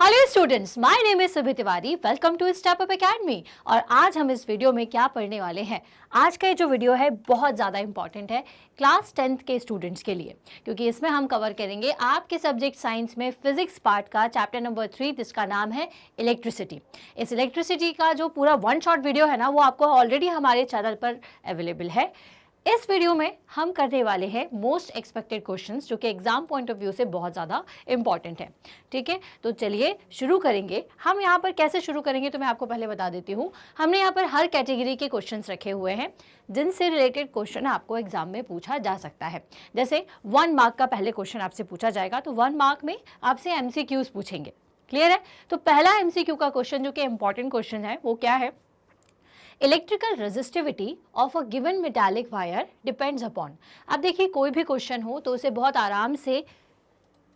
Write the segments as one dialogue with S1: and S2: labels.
S1: Hello students, my name is Subhi Tiwari. Welcome to Step Up Academy. और आज हम इस वीडियो में क्या पढ़ने वाले हैं। आज का ये जो वीडियो है बहुत ज़्यादा इंपॉर्टेंट है क्लास 10th के स्टूडेंट्स के लिए, क्योंकि इसमें हम कवर करेंगे आपके सब्जेक्ट साइंस में फिजिक्स पार्ट का चैप्टर नंबर 3, जिसका नाम है इलेक्ट्रिसिटी। इस इलेक्ट्रिसिटी का जो पूरा वन शॉट वीडियो है ना, वो आपको ऑलरेडी हमारे चैनल पर अवेलेबल है। इस वीडियो में हम करने वाले हैं मोस्ट एक्सपेक्टेड क्वेश्चंस, जो कि एग्जाम पॉइंट ऑफ व्यू से बहुत ज़्यादा इंपॉर्टेंट है। ठीक है, तो चलिए शुरू करेंगे। हम यहाँ पर कैसे शुरू करेंगे तो मैं आपको पहले बता देती हूँ। हमने यहाँ पर हर कैटेगरी के क्वेश्चंस रखे हुए हैं जिनसे रिलेटेड क्वेश्चन आपको एग्जाम में पूछा जा सकता है। जैसे 1 मार्क का पहले क्वेश्चन आपसे पूछा जाएगा, तो 1 मार्क में आपसे MCQs पूछेंगे। क्लियर है? तो पहला MCQ का क्वेश्चन जो कि इंपॉर्टेंट क्वेश्चन है वो क्या है? Electrical resistivity of a given metallic wire depends upon. अब देखिए, कोई भी क्वेश्चन हो तो उसे बहुत आराम से,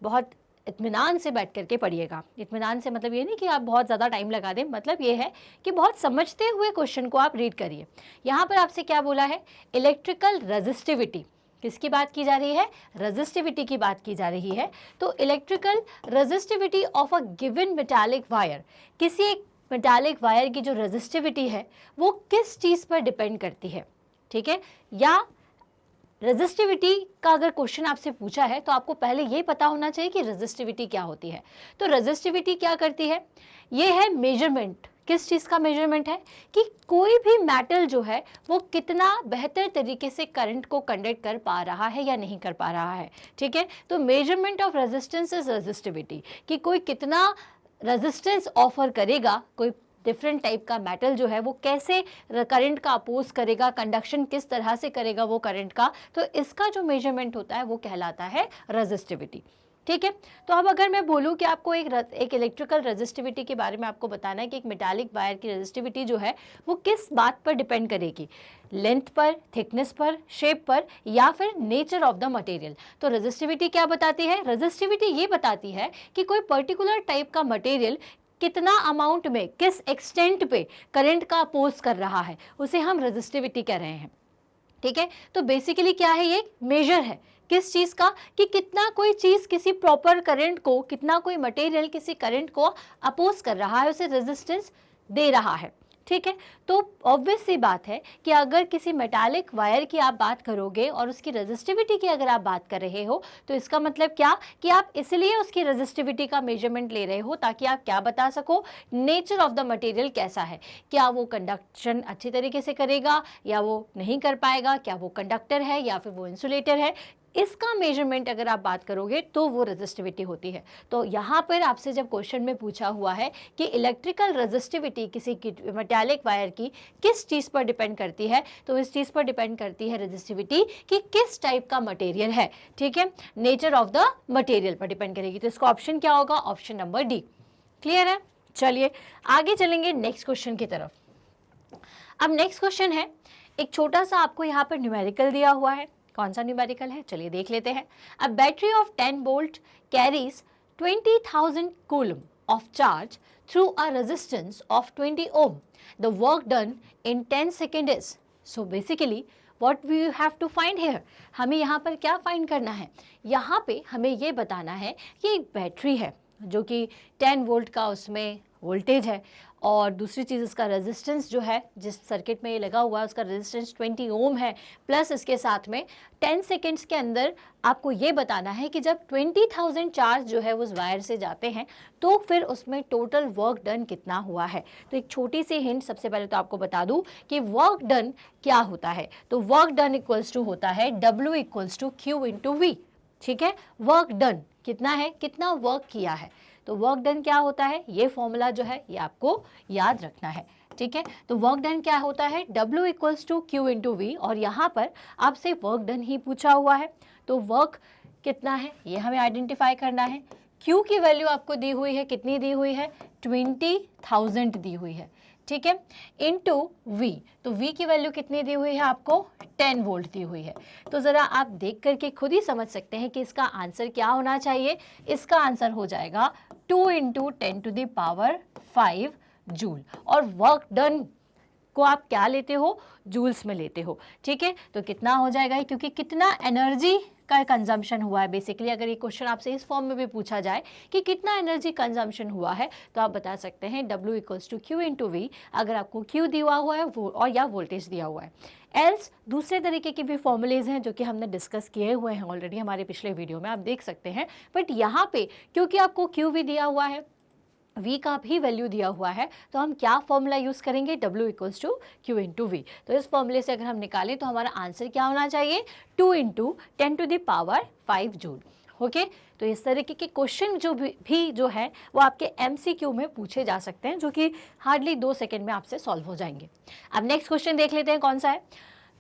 S1: बहुत इत्मीनान से बैठ करके पढ़िएगा। इत्मीनान से मतलब ये नहीं कि आप बहुत ज़्यादा टाइम लगा दें, मतलब ये है कि बहुत समझते हुए क्वेश्चन को आप रीड करिए। यहाँ पर आपसे क्या बोला है? Electrical resistivity. किसकी बात की जा रही है? रेजिस्टिविटी की बात की जा रही है। तो electrical resistivity of a given metallic wire, किसी एक मेटालिक वायर की जो रेजिस्टिविटी है वो किस चीज़ पर डिपेंड करती है। ठीक है, या रेजिस्टिविटी का अगर क्वेश्चन आपसे पूछा है तो आपको पहले ये पता होना चाहिए कि रेजिस्टिविटी क्या होती है। तो रेजिस्टिविटी क्या करती है? ये है मेजरमेंट। किस चीज़ का मेजरमेंट है? कि कोई भी मेटल जो है वो कितना बेहतर तरीके से करंट को कंडक्ट कर पा रहा है या नहीं कर पा रहा है। ठीक है, तो measurement of resistance is resistivity, कि कोई कितना रेजिस्टेंस ऑफर करेगा, कोई डिफरेंट टाइप का मेटल जो है वो कैसे करंट का अपोज करेगा, कंडक्शन किस तरह से करेगा वो करंट का, तो इसका जो मेजरमेंट होता है वो कहलाता है रेजिस्टिविटी। ठीक है, तो अब अगर मैं बोलूँ कि आपको एक इलेक्ट्रिकल रेजिस्टिविटी के बारे में आपको बताना है कि एक मेटालिक वायर की रेजिस्टिविटी जो है वो किस बात पर डिपेंड करेगी, लेंथ पर, थिकनेस पर, शेप पर, या फिर नेचर ऑफ द मटेरियल। तो रेजिस्टिविटी क्या बताती है? रेजिस्टिविटी ये बताती है कि कोई पर्टिकुलर टाइप का मटेरियल कितना अमाउंट में, किस एक्सटेंट पे करंट का अपोज कर रहा है, उसे हम रेजिस्टिविटी कह रहे हैं। ठीक है, तो बेसिकली क्या है? ये मेजर है किस चीज़ का, कि कितना कोई चीज़ किसी प्रॉपर करंट को, कितना कोई मटेरियल किसी करंट को अपोज कर रहा है, उसे रेजिस्टेंस दे रहा है। ठीक है, तो ऑब्वियस सी बात है कि अगर किसी मेटालिक वायर की आप बात करोगे और उसकी रेजिस्टिविटी की अगर आप बात कर रहे हो, तो इसका मतलब क्या कि आप इसलिए उसकी रेजिस्टिविटी का मेजरमेंट ले रहे हो ताकि आप क्या बता सको? नेचर ऑफ द मटेरियल कैसा है, क्या वो कंडक्शन अच्छी तरीके से करेगा या वो नहीं कर पाएगा, क्या वो कंडक्टर है या फिर वो इंसुलेटर है। इसका मेजरमेंट अगर आप बात करोगे तो वो रेजिस्टिविटी होती है। तो यहाँ पर आपसे जब क्वेश्चन में पूछा हुआ है कि इलेक्ट्रिकल रेजिस्टिविटी किसी मेटालिक वायर की किस चीज़ पर डिपेंड करती है, तो इस चीज़ पर डिपेंड करती है रेजिस्टिविटी कि किस टाइप का मटेरियल है। ठीक है, नेचर ऑफ द मटेरियल पर डिपेंड करेगी। तो इसका ऑप्शन क्या होगा? Option number D. क्लियर है? चलिए आगे चलेंगे नेक्स्ट क्वेश्चन की तरफ। अब नेक्स्ट क्वेश्चन है, एक छोटा सा आपको यहाँ पर न्यूमेरिकल दिया हुआ है। कौन सा न्यूमेरिकल है? चलिए देख लेते हैं। A battery of 10 volt carries 20,000 coulomb of charge through a resistance of 20 ohm. The work done in 10 second is. So basically what we have to find here, हमें यहाँ पर क्या फाइंड करना है? यहाँ पे हमें ये बताना है कि एक बैटरी है जो कि 10 वोल्ट का उसमें वोल्टेज है, और दूसरी चीज़ इसका रेजिस्टेंस जो है, जिस सर्किट में ये लगा हुआ है उसका रेजिस्टेंस 20 ओम है, प्लस इसके साथ में 10 सेकेंड्स के अंदर आपको ये बताना है कि जब 20,000 चार्ज जो है उस वायर से जाते हैं तो फिर उसमें टोटल वर्क डन कितना हुआ है। तो एक छोटी सी हिंट सबसे पहले तो आपको बता दूं कि वर्क डन क्या होता है। तो वर्क डन इक्वल्स टू होता है W equals to Q into V। ठीक है, वर्क डन कितना है, कितना वर्क किया है। तो वर्क डन क्या होता है, ये फॉर्मूला जो है ये आपको याद रखना है। ठीक है, तो वर्क डन क्या होता है? W equals to Q into V, और यहाँ पर आपसे वर्क डन ही पूछा हुआ है, तो वर्क कितना है ये हमें आइडेंटिफाई करना है। Q की वैल्यू आपको दी हुई है, कितनी दी हुई है? 20,000 दी हुई है। ठीक है, इनटू V, तो V की वैल्यू कितनी दी हुई है आपको? 10 वोल्ट दी हुई है। तो ज़रा आप देख करके खुद ही समझ सकते हैं कि इसका आंसर क्या होना चाहिए। इसका आंसर हो जाएगा 2 into 10 to the power 5 joule, और वर्क डन को आप क्या लेते हो? जूल्स में लेते हो। ठीक है, तो कितना हो जाएगा, क्योंकि कितना एनर्जी का कंजम्पशन हुआ है। बेसिकली अगर ये क्वेश्चन आपसे इस फॉर्म में भी पूछा जाए कि कितना एनर्जी कंजम्पशन हुआ है, तो आप बता सकते हैं W equals to Q into V, अगर आपको Q दिया हुआ है वो और या वोल्टेज दिया हुआ है। एल्स दूसरे तरीके के भी फॉर्मूलेज हैं जो कि हमने डिस्कस किए हुए हैं ऑलरेडी हमारे पिछले वीडियो में, आप देख सकते हैं। बट यहाँ पे क्योंकि आपको Q भी दिया हुआ है, V का भी वैल्यू दिया हुआ है, तो हम क्या फॉर्मूला यूज़ करेंगे, W equals to Q into V. तो इस फॉर्मूले से अगर हम निकालें तो हमारा आंसर क्या होना चाहिए, 2 into 10 to the power 5 joule. Okay, तो इस तरीके के क्वेश्चन जो है वो आपके MCQ में पूछे जा सकते हैं, जो कि हार्डली 2 सेकेंड में आपसे सॉल्व हो जाएंगे। अब नेक्स्ट क्वेश्चन देख लेते हैं कौन सा है।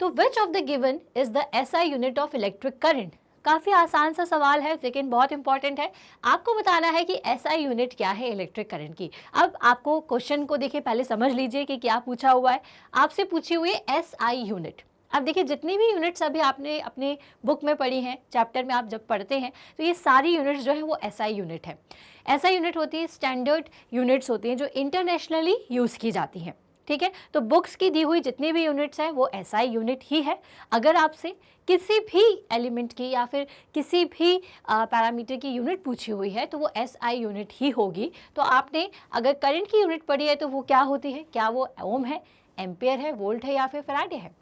S1: तो which of the given is the SI unit of electric current. काफ़ी आसान सा सवाल है लेकिन बहुत इंपॉर्टेंट है। आपको बताना है कि SI यूनिट क्या है इलेक्ट्रिक करंट की। अब आपको क्वेश्चन को देखिए, पहले समझ लीजिए कि क्या पूछा हुआ है। आपसे पूछी हुई है SI यूनिट। अब देखिए जितनी भी यूनिट्स अभी आपने अपने बुक में पढ़ी हैं, चैप्टर में आप जब पढ़ते हैं, तो ये सारी यूनिट्स जो है वो SI यूनिट है। SI यूनिट होती है स्टैंडर्ड यूनिट्स होती हैं जो इंटरनेशनली यूज़ की जाती हैं। ठीक है, तो बुक्स की दी हुई जितनी भी यूनिट्स हैं वो SI यूनिट ही है। अगर आपसे किसी भी एलिमेंट की या फिर किसी भी पैरामीटर की यूनिट पूछी हुई है तो वो SI यूनिट ही होगी। तो आपने अगर करंट की यूनिट पढ़ी है तो वो क्या होती है, क्या वो ओम है, एम्पियर है, वोल्ट है या फिर फैराडे है।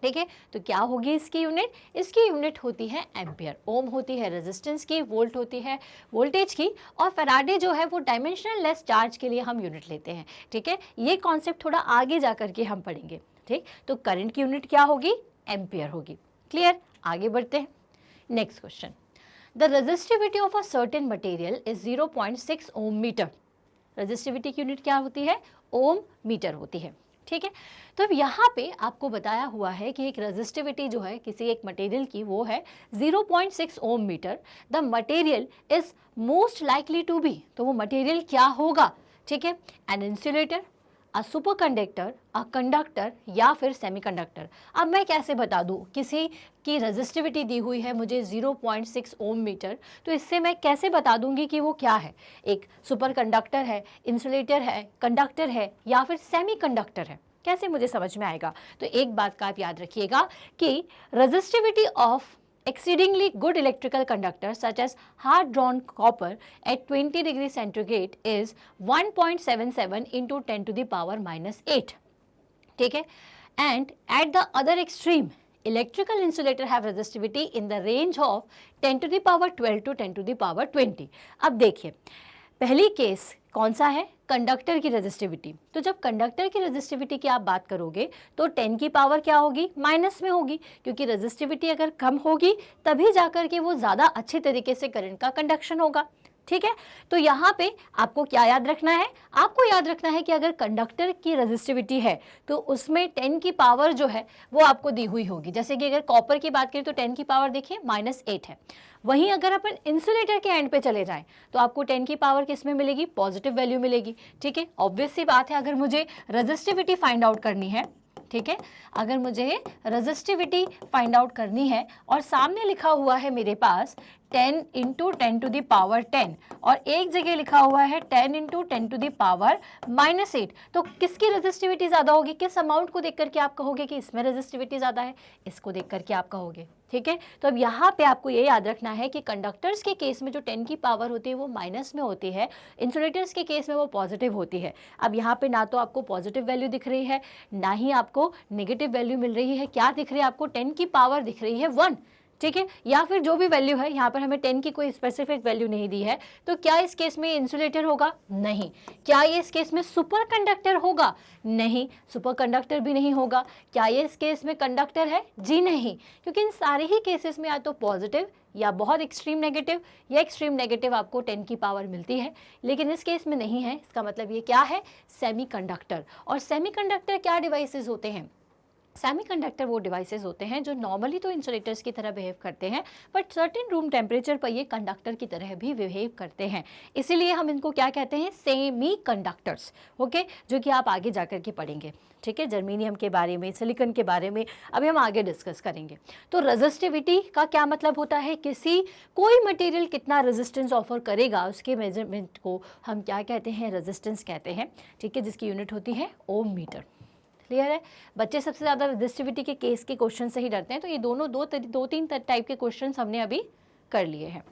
S1: ठीक है, तो क्या होगी इसकी यूनिट, इसकी यूनिट होती है एम्पियर। ओम होती है रेजिस्टेंस की, वोल्ट होती है वोल्टेज की, और फैराडे जो है वो डायमेंशनल लेस चार्ज के लिए हम यूनिट लेते हैं। ठीक है, ये कॉन्सेप्ट थोड़ा आगे जा करके हम पढ़ेंगे। ठीक, तो करंट की यूनिट क्या होगी, एम्पियर होगी। क्लियर, आगे बढ़ते हैं। Next question, the resistivity of a certain material is 0.6 ohm metre. Resistivity की यूनिट क्या होती है, ओम मीटर होती है। ठीक है, तो अब यहाँ पे आपको बताया हुआ है कि एक रेजिस्टिविटी जो है किसी एक मटेरियल की वो है 0.6 ohm metre. The material is most likely to be, तो वो मटेरियल क्या होगा। ठीक है, an insulator, a superconductor, a conductor या फिर सेमीकंडक्टर। अब मैं कैसे बता दूँ, किसी की रेजिस्टिविटी दी हुई है मुझे 0.6 ओम मीटर, तो इससे मैं कैसे बता दूंगी कि वो क्या है, एक सुपर कंडक्टर है, इंसुलेटर है, कंडक्टर है या फिर सेमीकंडक्टर है, कैसे मुझे समझ में आएगा। तो एक बात का आप याद रखिएगा कि resistivity of exceedingly good electrical conductors such as hard drawn copper at 20 degree centigrade is 1.77 into 10 to the power minus 8. ठीक है, and at the other extreme electrical insulator have resistivity in the range of 10 to the power 12 to 10 to the power 20. अब देखिए पहली case कौन सा है, conductor की resistivity. तो जब कंडक्टर की रेजिस्टिविटी की आप बात करोगे तो 10 की पावर क्या होगी, माइनस में होगी, क्योंकि रेजिस्टिविटी अगर कम होगी तभी जाकर के वो ज़्यादा अच्छे तरीके से करंट का कंडक्शन होगा। ठीक है, तो यहाँ पे आपको क्या याद रखना है, आपको याद रखना है कि अगर कंडक्टर की रेजिस्टिविटी है तो उसमें 10 की पावर जो है वो आपको दी हुई होगी। जैसे कि अगर कॉपर की बात करें तो 10 की पावर देखिए -8 है। वहीं अगर अपन इंसुलेटर के एंड पे चले जाएं तो आपको 10 की पावर किस में मिलेगी, पॉजिटिव वैल्यू मिलेगी। ठीक है, ऑब्वियस सी बात है, अगर मुझे रेजिस्टिविटी फाइंड आउट करनी है, ठीक है, अगर मुझे रेजिस्टिविटी फाइंड आउट करनी है और सामने लिखा हुआ है मेरे पास 10 इंटू 10 टू द पावर 10 और एक जगह लिखा हुआ है 10 इंटू 10 टू द पावर -8, तो किसकी रेजिस्टिविटी ज़्यादा होगी, किस अमाउंट को देख करके आप कहोगे कि इसमें रेजिस्टिविटी ज़्यादा है, इसको देख करके आप कहोगे। ठीक है, तो अब यहाँ पे आपको ये याद रखना है कि कंडक्टर्स के केस में जो 10 की पावर होती है वो माइनस में होती है, इंसुलेटर्स के केस में वो पॉजिटिव होती है। अब यहाँ पे ना तो आपको पॉजिटिव वैल्यू दिख रही है ना ही आपको नेगेटिव वैल्यू मिल रही है, क्या दिख रही है आपको, 10 की पावर दिख रही है 1। ठीक है, या फिर जो भी वैल्यू है, यहाँ पर हमें 10 की कोई स्पेसिफिक वैल्यू नहीं दी है, तो क्या इस केस में इंसुलेटर होगा, नहीं। क्या ये इस केस में सुपर कंडक्टर होगा, नहीं, सुपर कंडक्टर भी नहीं होगा। क्या ये इस केस में कंडक्टर है, जी नहीं, क्योंकि इन सारे ही केसेस में या तो पॉजिटिव या बहुत एक्सट्रीम नेगेटिव या एक्सट्रीम नेगेटिव आपको 10 की पावर मिलती है, लेकिन इस केस में नहीं है। इसका मतलब ये क्या है, सेमीकंडक्टर। और सेमीकंडक्टर क्या डिवाइसेस होते हैं, सेमीकंडक्टर वो डिवाइसेस होते हैं जो नॉर्मली तो इंसुलेटर्स की तरह बिहेव करते हैं, बट सर्टेन रूम टेम्परेचर पर ये कंडक्टर की तरह भी बिहेव करते हैं, इसीलिए हम इनको क्या कहते हैं, सेमी कंडक्टर्स। ओके, जो कि आप आगे जाकर के पढ़ेंगे। ठीक है, जर्मेनियम के बारे में, सिलिकॉन के बारे में अभी हम आगे डिस्कस करेंगे। तो रेजिस्टिविटी का क्या मतलब होता है, कोई मटेरियल कितना रेजिस्टेंस ऑफर करेगा उसके मेजरमेंट को हम क्या कहते हैं, रेजिस्टेंस कहते हैं। ठीक है, जिसकी यूनिट होती है ओम मीटर। क्लियर है? बच्चे सबसे ज़्यादा रेजिस्टिविटी के केस के क्वेश्चन से ही डरते हैं, तो ये दोनों दो तीन टाइप के क्वेश्चन हमने अभी कर लिए हैं।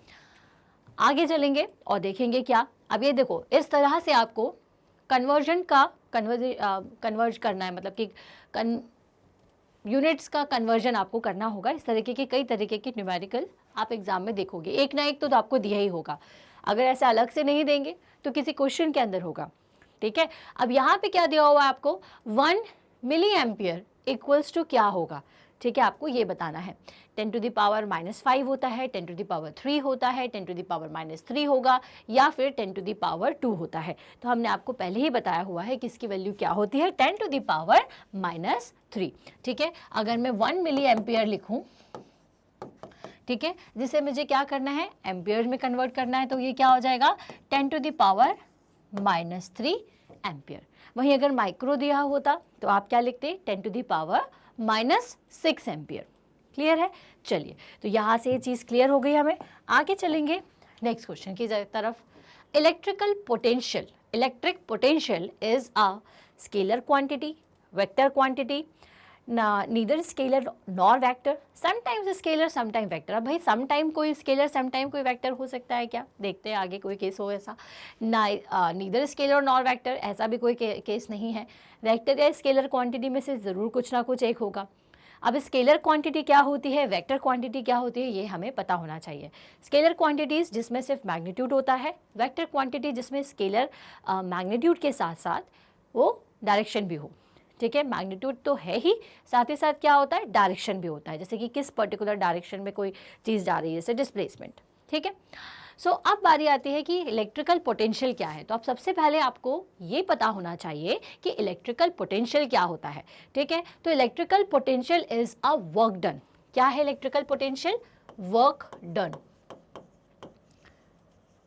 S1: आगे चलेंगे और देखेंगे क्या। अब ये देखो, इस तरह से आपको कन्वर्ज करना है, मतलब कि यूनिट्स का कन्वर्जन आपको करना होगा। इस तरीके के कई तरीके के न्यूमेरिकल आप एग्जाम में देखोगे, एक ना एक तो आपको दिया ही होगा। अगर ऐसे अलग से नहीं देंगे तो किसी क्वेश्चन के अंदर होगा, ठीक है। अब यहाँ पे क्या दिया हुआ है आपको, 1 मिली एम्पियर इक्वल्स टू क्या होगा, ठीक है, आपको ये बताना है। 10 टू द पावर -5 होता है, 10 टू द पावर 3 होता है, 10 टू द पावर -3 होगा, या फिर 10 टू द पावर 2 होता है। तो हमने आपको पहले ही बताया हुआ है कि इसकी वैल्यू क्या होती है, 10 टू द पावर -3, ठीक है। अगर मैं 1 मिली एम्पियर लिखूं, ठीक है, जिसे मुझे क्या करना है, एम्पियर में कन्वर्ट करना है, तो ये क्या हो जाएगा, 10 टू द पावर -3 एम्पियर। वहीं अगर माइक्रो दिया होता तो आप क्या लिखते, 10 to the power -6 ampere. Clear है? चलिए, तो यहाँ से ये चीज़ क्लियर हो गई हमें। आगे चलेंगे नेक्स्ट क्वेश्चन की तरफ। Electric potential is a scalar quantity, vector quantity, neither scalar nor vector, sometimes scalar sometime vector. अब भाई समटाइम कोई स्केलर समटाइम कोई वेक्टर हो सकता है क्या, देखते हैं आगे कोई केस हो ऐसा। नीदर स्केलर नॉर वेक्टर, ऐसा भी कोई केस नहीं है। वेक्टर या स्केलर क्वांटिटी में से ज़रूर कुछ ना कुछ एक होगा। अब स्केलर क्वांटिटी क्या होती है, वेक्टर क्वांटिटी क्या होती है, ये हमें पता होना चाहिए। स्केलर क्वांटिटीज़ जिसमें सिर्फ मैग्नीट्यूड होता है, वेक्टर क्वांटिटी जिसमें स्केलर मैग्नीट्यूड के साथ साथ वो डायरेक्शन भी हो, ठीक है। मैग्नीट्यूड तो है ही, साथ ही साथ क्या होता है, डायरेक्शन भी होता है, जैसे कि किस पर्टिकुलर डायरेक्शन में कोई चीज़ जा रही है, जैसे डिस्प्लेसमेंट, ठीक है। सो अब बारी आती है कि इलेक्ट्रिकल पोटेंशियल क्या है। तो अब सबसे पहले आपको ये पता होना चाहिए कि इलेक्ट्रिकल पोटेंशियल क्या होता है, ठीक है। तो electrical potential is a work done. क्या है electrical potential, work done.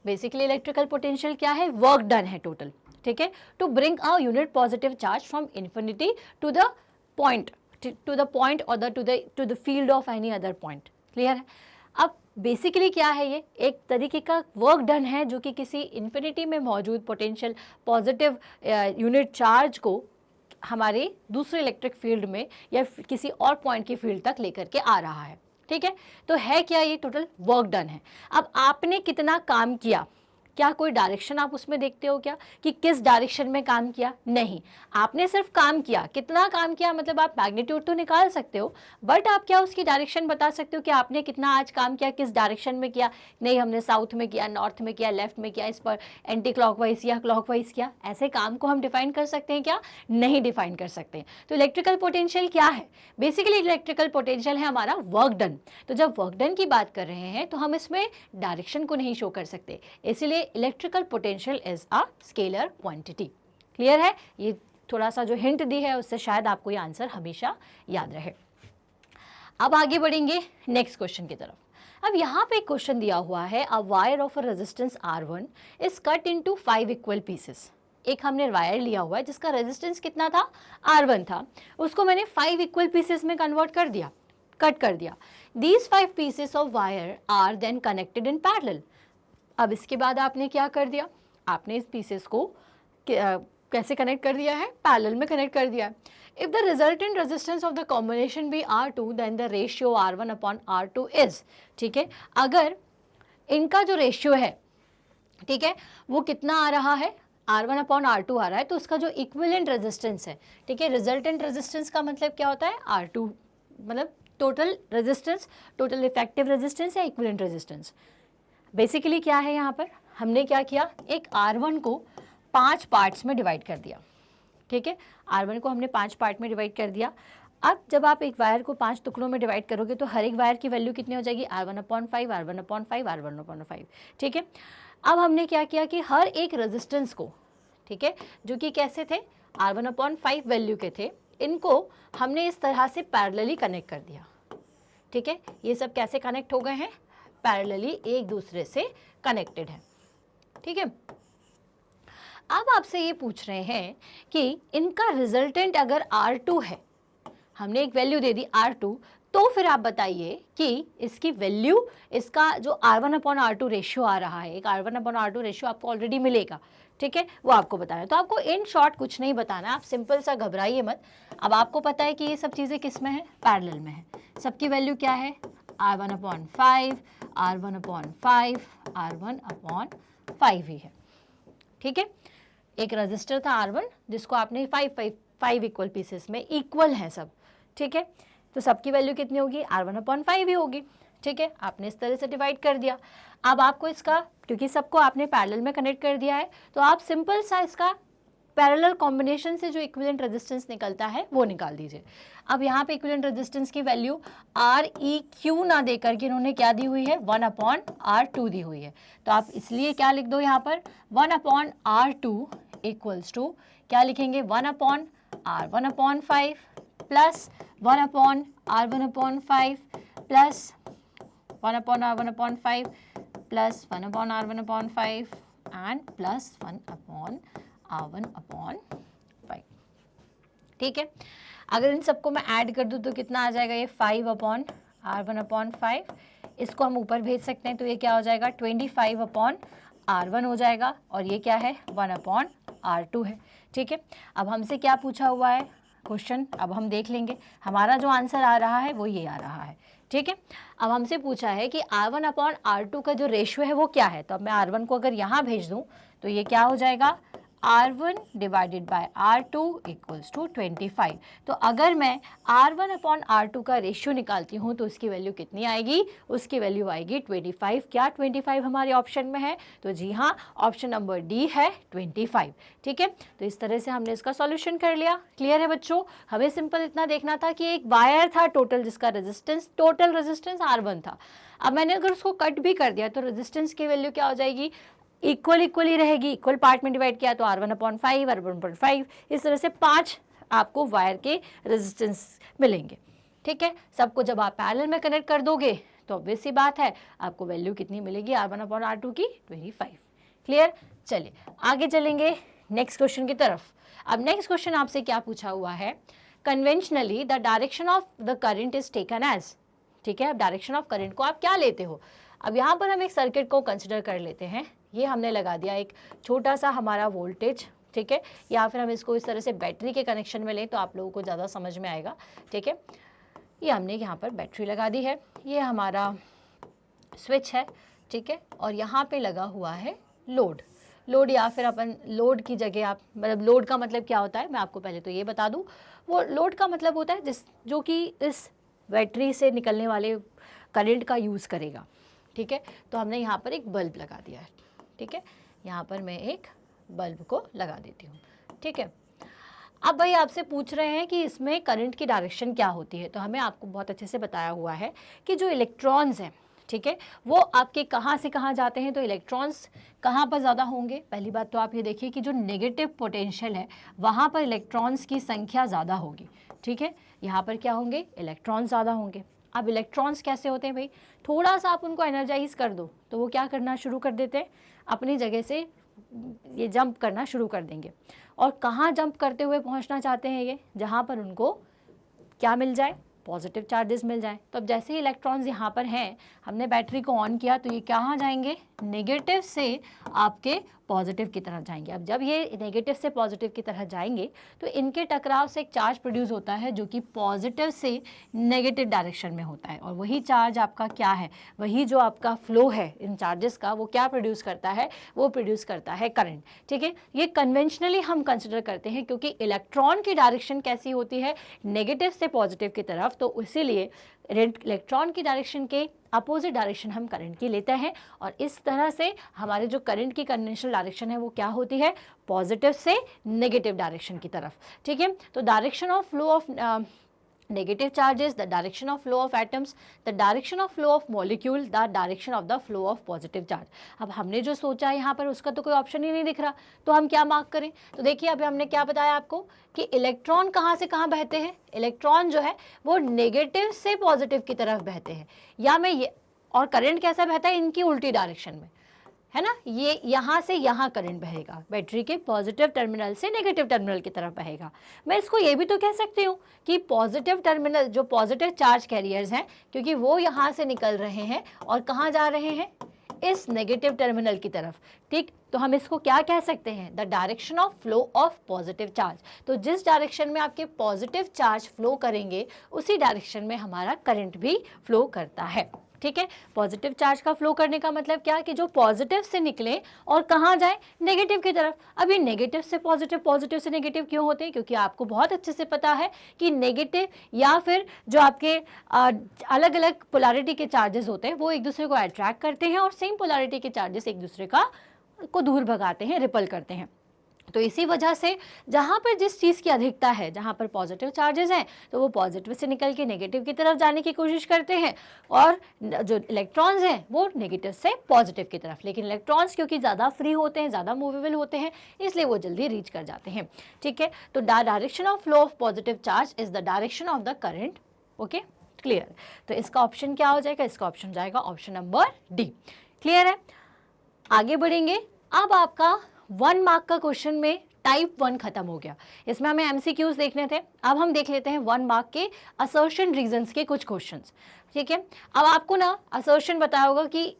S1: Basically electrical potential क्या है, वर्क डन है टोटल, ठीक है, to bring a unit positive charge from infinity to the point और to the field of any other point. Clear है? अब बेसिकली क्या है, ये एक तरीके का वर्क डन है जो कि किसी इन्फिनिटी में मौजूद पोटेंशियल पॉजिटिव यूनिट चार्ज को हमारे दूसरे इलेक्ट्रिक फील्ड में या किसी और पॉइंट की फील्ड तक लेकर के आ रहा है, ठीक है। तो है क्या, ये टोटल वर्क डन है। अब आपने कितना काम किया, क्या कोई डायरेक्शन आप उसमें देखते हो क्या कि किस डायरेक्शन में काम किया, नहीं, आपने सिर्फ काम किया। कितना काम किया मतलब आप मैग्नीट्यूड तो निकाल सकते हो, बट आप क्या उसकी डायरेक्शन बता सकते हो कि आपने कितना आज काम किया, किस डायरेक्शन में किया, नहीं हमने साउथ में किया, नॉर्थ में किया, लेफ्ट में किया, इस पर एंटी क्लॉकवाइज या क्लॉकवाइज किया। ऐसे काम को हम डिफाइन कर सकते हैं क्या, नहीं डिफाइन कर सकते। तो इलेक्ट्रिकल पोटेंशियल क्या है, बेसिकली इलेक्ट्रिकल पोटेंशियल है हमारा वर्क डन। तो जब वर्क डन की बात कर रहे हैं तो हम इसमें डायरेक्शन को नहीं शो कर सकते, इसीलिए electrical potential is a scalar quantity. Clear है? ये थोड़ा सा जो हिंट दी है उससे शायद आपको ये आंसर हमेशा याद रहे। अब आगे बढ़ेंगे नेक्स्ट क्वेश्चन की तरफ। अब यहाँ पे एक क्वेश्चन दिया हुआ है, a wire of a resistance R1 is cut into 5 equal pieces. एक हमने वायर लिया हुआ है जिसका रेजिस्टेंस कितना था, R1 था, उसको मैंने 5 इक्वल पीसेस में कन्वर्ट कर दिया, कट कर दिया। These 5 pieces of wire are then connected in parallel. अब इसके बाद आपने क्या कर दिया, आपने इस पीसेस को कैसे कनेक्ट कर दिया है, पैरेलल में कनेक्ट कर दिया है। If the resultant resistance of the combination be R2 then the ratio R1 upon R2 is, ठीक है, अगर इनका जो रेशियो है, ठीक है, वो कितना आ रहा है, R1 अपॉन R2 आ रहा है, तो उसका जो इक्विवेलेंट रेजिस्टेंस है, ठीक है, रिजल्टेंट रेजिस्टेंस का मतलब क्या होता है, R2 मतलब total resistance, total effective resistance या इक्विवेलेंट रेजिस्टेंस। बेसिकली क्या है, यहाँ पर हमने क्या किया, एक R1 को 5 पार्ट्स में डिवाइड कर दिया, ठीक है, R1 को हमने 5 पार्ट में डिवाइड कर दिया। अब जब आप एक वायर को 5 टुकड़ों में डिवाइड करोगे तो हर एक वायर की वैल्यू कितनी हो जाएगी, R1 upon 5, R1 upon 5, R1 upon 5, ठीक है। अब हमने क्या किया कि हर एक रेजिस्टेंस को, ठीक है, जो कि कैसे थे, R1 अपॉन 5 वैल्यू के थे, इनको हमने इस तरह से पैरेलली कनेक्ट कर दिया, ठीक है। ये सब कैसे कनेक्ट हो गए हैं, पैरेलली एक दूसरे से कनेक्टेड है, ठीक है। अब आपसे ये पूछ रहे हैं कि इनका रिजल्टेंट अगर R2 है, हमने एक वैल्यू दे दी R2, तो फिर आप बताइए कि इसकी वैल्यू, इसका जो R1 अपॉन R2 रेशियो आ रहा है, एक R1 अपॉन R2 रेशियो आपको ऑलरेडी मिलेगा, ठीक है, वो आपको बताना है। तो आपको इन शॉर्ट कुछ नहीं बताना, आप सिंपल सा घबराइए मत। अब आपको पता है कि ये सब चीज़ें किस में है, पैरेलल में है। सबकी वैल्यू क्या है, R1/5, R1/5, R1/5 ही है। ठीक है, एक रजिस्टर था R1 जिसको आपने 5 इक्वल पीसेस में इक्वल है सब। ठीक है, तो सबकी वैल्यू कितनी होगी, R1/5 ही होगी। ठीक है, आपने इस तरह से डिवाइड कर दिया। अब आपको इसका, क्योंकि सबको आपने पैरेलल में कनेक्ट कर दिया है, तो आप सिंपल सा इसका पैरेलल कॉम्बिनेशन से जो इक्विवेलेंट रेजिस्टेंस निकलता है वो निकाल दीजिए। अब यहाँ पे इक्विवेलेंट रेजिस्टेंस की वैल्यू REQ ना दे करके इन्होंने क्या दी हुई है, 1/R2 दी हुई है। तो आप इसलिए क्या लिख दो यहाँ पर, 1/R2 इक्वल्स टू क्या लिखेंगे, 1/R1/5 plus 1/R1/5 plus 1/R1/5 plus 1/R1/5 and plus 1/R1/5। ठीक है, अगर इन सबको मैं ऐड कर दूँ तो कितना आ जाएगा, ये 5/R1/5। इसको हम ऊपर भेज सकते हैं, तो ये क्या हो जाएगा, 25/R1 हो जाएगा, और ये क्या है, 1/R2 है। ठीक है, अब हमसे क्या पूछा हुआ है क्वेश्चन, अब हम देख लेंगे। हमारा जो आंसर आ रहा है वो ये आ रहा है। ठीक है, अब हमसे पूछा है कि R1/R2 का जो रेशियो है वो क्या है। तो अब मैं R1 को अगर यहाँ भेज दूँ तो ये क्या हो जाएगा, R1 divided by R2 equals to 25। तो अगर मैं R1/R2 का रेशियो निकालती हूँ तो उसकी वैल्यू कितनी आएगी, उसकी वैल्यू आएगी 25। क्या 25 हमारे ऑप्शन में है, तो जी हाँ, ऑप्शन नंबर डी है 25। ठीक है, तो इस तरह से हमने इसका सॉल्यूशन कर लिया। क्लियर है बच्चों, हमें सिंपल इतना देखना था कि एक वायर था टोटल, जिसका टोटल रेजिस्टेंस R1 था। अब मैंने अगर उसको कट भी कर दिया तो रेजिस्टेंस की वैल्यू क्या हो जाएगी, इक्वल रहेगी। इक्वल पार्ट में डिवाइड किया तो R1/5, R1/5, इस तरह से 5 आपको वायर के रेजिस्टेंस मिलेंगे। ठीक है, सबको जब आप पैरेलल में कनेक्ट कर दोगे तो ऑब्वियस सी बात है आपको वैल्यू कितनी मिलेगी, R1/R2 की 25। क्लियर, चलिए आगे चलेंगे नेक्स्ट क्वेश्चन की तरफ। अब नेक्स्ट क्वेश्चन आपसे क्या पूछा हुआ है, conventionally the direction of the current is taken as. ठीक है, अब डायरेक्शन ऑफ करंट को आप क्या लेते हो। अब यहाँ पर हम एक सर्किट को कंसिडर कर लेते हैं। ये हमने लगा दिया एक छोटा सा हमारा वोल्टेज। ठीक है, या फिर हम इसको इस तरह से बैटरी के कनेक्शन में लें तो आप लोगों को ज़्यादा समझ में आएगा। ठीक है, ये हमने यहाँ पर बैटरी लगा दी है, ये हमारा स्विच है। ठीक है, और यहाँ पे लगा हुआ है लोड। या फिर अपन लोड की जगह आप, मतलब लोड का मतलब क्या होता है मैं आपको पहले तो ये बता दूँ। वो लोड का मतलब होता है जो कि इस बैटरी से निकलने वाले करंट का यूज़ करेगा। ठीक है, तो हमने यहाँ पर एक बल्ब लगा दिया है। ठीक है, यहाँ पर मैं एक बल्ब को लगा देती हूँ। ठीक है, अब भाई आपसे पूछ रहे हैं कि इसमें करंट की डायरेक्शन क्या होती है। तो हमें आपको बहुत अच्छे से बताया हुआ है कि जो इलेक्ट्रॉन्स हैं, ठीक है, वो आपके कहाँ से कहाँ जाते हैं। तो इलेक्ट्रॉन्स कहाँ पर ज़्यादा होंगे, पहली बात तो आप ये देखिए कि जो नेगेटिव पोटेंशियल है वहाँ पर इलेक्ट्रॉन्स की संख्या ज़्यादा होगी। ठीक है, यहाँ पर क्या होंगे, इलेक्ट्रॉन्स ज़्यादा होंगे। अब इलेक्ट्रॉन्स कैसे होते हैं भाई, थोड़ा सा आप उनको एनर्जाइज कर दो तो वो क्या करना शुरू कर देते हैं, अपनी जगह से ये जंप करना शुरू कर देंगे। और कहाँ जंप करते हुए पहुंचना चाहते हैं ये, जहाँ पर उनको क्या मिल जाए, पॉजिटिव चार्जेस मिल जाए। तो अब जैसे ही इलेक्ट्रॉन्स यहाँ पर हैं, हमने बैटरी को ऑन किया तो ये कहाँ जाएंगे, नेगेटिव से आपके पॉजिटिव की तरफ जाएंगे। अब जब ये नेगेटिव से पॉजिटिव की तरफ जाएंगे तो इनके टकराव से एक चार्ज प्रोड्यूस होता है जो कि पॉजिटिव से नेगेटिव डायरेक्शन में होता है। और वही चार्ज आपका क्या है, वही जो आपका फ्लो है इन चार्जेस का, वो क्या प्रोड्यूस करता है, वो प्रोड्यूस करता है करंट। ठीक है, ये कन्वेंशनली हम कंसिडर करते हैं क्योंकि इलेक्ट्रॉन की डायरेक्शन कैसी होती है, नेगेटिव से पॉजिटिव की तरफ। तो इसीलिए इलेक्ट्रॉन की डायरेक्शन के अपोजिट डायरेक्शन हम करंट की लेते हैं। और इस तरह से हमारे जो करंट की कन्वेंशनल डायरेक्शन है वो क्या होती है, पॉजिटिव से नेगेटिव डायरेक्शन की तरफ। ठीक है, तो direction of flow of negative charges, the direction of flow of atoms, the direction of flow of molecule, the direction of the flow of positive charge। अब हमने जो सोचा है यहाँ पर उसका तो कोई ऑप्शन ही नहीं दिख रहा, तो हम क्या मार्क करें। तो देखिए अभी हमने क्या बताया आपको कि इलेक्ट्रॉन कहाँ से कहाँ बहते हैं, इलेक्ट्रॉन जो है वो नेगेटिव से पॉजिटिव की तरफ बहते हैं, या मैं ये, और करंट कैसा बहता है, इनकी उल्टी डायरेक्शन में, है ना। ये यहाँ से यहाँ करंट बहेगा, बैटरी के पॉजिटिव टर्मिनल से नेगेटिव टर्मिनल की तरफ बहेगा। मैं इसको ये भी तो कह सकती हूँ कि पॉजिटिव टर्मिनल, जो पॉजिटिव चार्ज कैरियर्स हैं, क्योंकि वो यहाँ से निकल रहे हैं और कहाँ जा रहे हैं, इस नेगेटिव टर्मिनल की तरफ। ठीक, तो हम इसको क्या कह सकते हैं, the direction of flow of positive charge. तो जिस डायरेक्शन में आपके पॉजिटिव चार्ज फ्लो करेंगे उसी डायरेक्शन में हमारा करंट भी फ्लो करता है। ठीक है, पॉजिटिव चार्ज का फ्लो करने का मतलब क्या कि जो पॉजिटिव से निकले और कहाँ जाए, नेगेटिव की तरफ। अभी नेगेटिव से पॉजिटिव, पॉजिटिव से नेगेटिव क्यों होते हैं, क्योंकि आपको बहुत अच्छे से पता है कि नेगेटिव या फिर जो आपके अलग अलग पोलैरिटी के चार्जेस होते हैं वो एक दूसरे को अट्रैक्ट करते हैं और सेम पोलैरिटी के चार्जेस एक दूसरे को दूर भगाते हैं, रिपल करते हैं। तो इसी वजह से जहाँ पर जिस चीज़ की अधिकता है, जहाँ पर पॉजिटिव चार्जेस हैं तो वो पॉजिटिव से निकल के नेगेटिव की तरफ जाने की कोशिश करते हैं और जो इलेक्ट्रॉन्स हैं वो नेगेटिव से पॉजिटिव की तरफ। लेकिन इलेक्ट्रॉन्स क्योंकि ज़्यादा फ्री होते हैं, ज़्यादा मूवेबल होते हैं, इसलिए वो जल्दी रीच कर जाते हैं। ठीक है, तो direction of flow of positive charge is the direction of the current. Okay, clear. तो इसका ऑप्शन क्या हो जाएगा, इसका ऑप्शन जाएगा ऑप्शन नंबर डी। क्लियर है, आगे बढ़ेंगे। अब आपका 1 मार्क का क्वेश्चन में टाइप 1 खत्म हो गया, इसमें हमें एमसीक्यूज देखने थे। अब हम देख लेते हैं 1 मार्क के असर्शन रीजंस के कुछ क्वेश्चंस। ठीक है, अब आपको ना असर्शन बताया होगा कि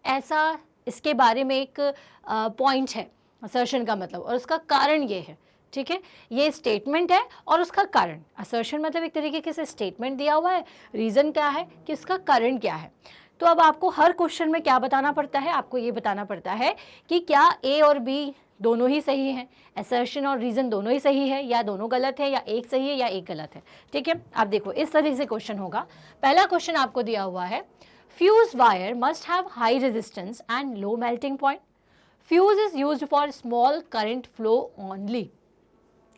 S1: ऐसा इसके बारे में एक पॉइंट है असर्शन का मतलब, और उसका कारण ये है। ठीक है, ये स्टेटमेंट है और उसका कारण। असर्शन मतलब एक तरीके से स्टेटमेंट दिया हुआ है, रीजन क्या है कि उसका कारण क्या है। तो अब आपको हर क्वेश्चन में क्या बताना पड़ता है, आपको ये बताना पड़ता है कि क्या ए और बी दोनों ही सही हैं, असर्शन और रीज़न दोनों ही सही है, या दोनों गलत है, या एक सही है या एक गलत है। ठीक है, आप देखो इस तरह से क्वेश्चन होगा। पहला क्वेश्चन आपको दिया हुआ है, fuse wire must have high resistance and low melting point. Fuse is used for small current flow only.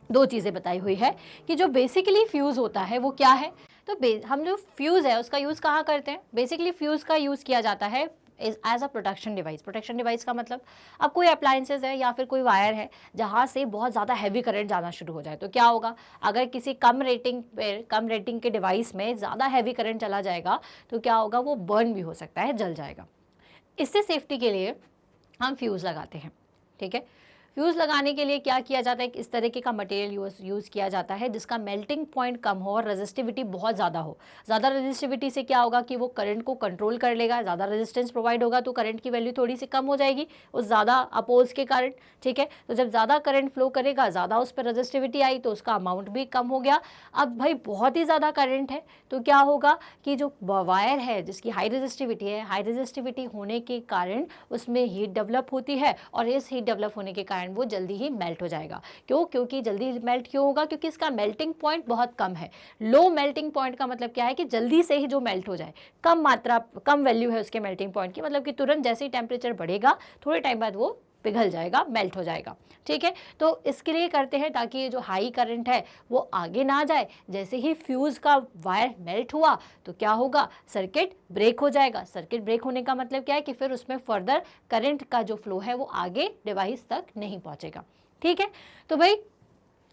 S1: दो चीज़ें बताई हुई है कि जो बेसिकली फ्यूज होता है वो क्या है। तो हम जो फ्यूज़ है उसका यूज़ कहाँ करते हैं, बेसिकली फ्यूज़ का यूज़ किया जाता है as a protection device. Protection device का मतलब अब कोई अप्लायंसेज है या फिर कोई वायर है जहाँ से बहुत ज़्यादा हैवी करंट जाना शुरू हो जाए तो क्या होगा, अगर किसी कम रेटिंग के डिवाइस में ज़्यादा हैवी करंट चला जाएगा तो क्या होगा, वो बर्न भी हो सकता है, जल जाएगा। इससे सेफ्टी के लिए हम फ्यूज़ लगाते हैं। ठीक है, फ्यूज़ लगाने के लिए क्या किया जाता है, इस तरीके का मटेरियल यूज़ किया जाता है जिसका मेल्टिंग पॉइंट कम हो और रेजिस्टिविटी बहुत ज़्यादा हो। ज़्यादा रेजिस्टिविटी से क्या होगा कि वो करंट को कंट्रोल कर लेगा, ज़्यादा रेजिस्टेंस प्रोवाइड होगा तो करंट की वैल्यू थोड़ी सी कम हो जाएगी उस ज़्यादा अपोज के कारण। ठीक है, तो जब ज़्यादा करंट फ्लो करेगा, ज़्यादा उस पर रेजिस्टिविटी आई तो उसका अमाउंट भी कम हो गया। अब भाई बहुत ही ज़्यादा करंट है तो क्या होगा कि जो वायर है जिसकी हाई रेजिस्टिविटी है, हाई रेजिस्टिविटी होने के कारण उसमें हीट डेवलप होती है और इस हीट डेवलप होने के कारण वो जल्दी ही मेल्ट हो जाएगा। क्यों, क्योंकि जल्दी मेल्ट क्यों होगा, क्योंकि इसका मेल्टिंग पॉइंट बहुत कम है। लो मेल्टिंग पॉइंट का मतलब क्या है कि जल्दी से ही जो मेल्ट हो जाए, कम वैल्यू है उसके मेल्टिंग पॉइंट की, मतलब कि तुरंत जैसे ही टेम्परेचर बढ़ेगा थोड़े टाइम बाद वो पिघल जाएगा, मेल्ट हो जाएगा। ठीक है, तो इसके लिए करते हैं ताकि ये जो हाई करंट है वो आगे ना जाए। जैसे ही फ्यूज़ का वायर मेल्ट हुआ तो क्या होगा, सर्किट ब्रेक हो जाएगा। सर्किट ब्रेक होने का मतलब क्या है कि फिर उसमें फर्दर करंट का जो फ्लो है वो आगे डिवाइस तक नहीं पहुंचेगा। ठीक है, तो भाई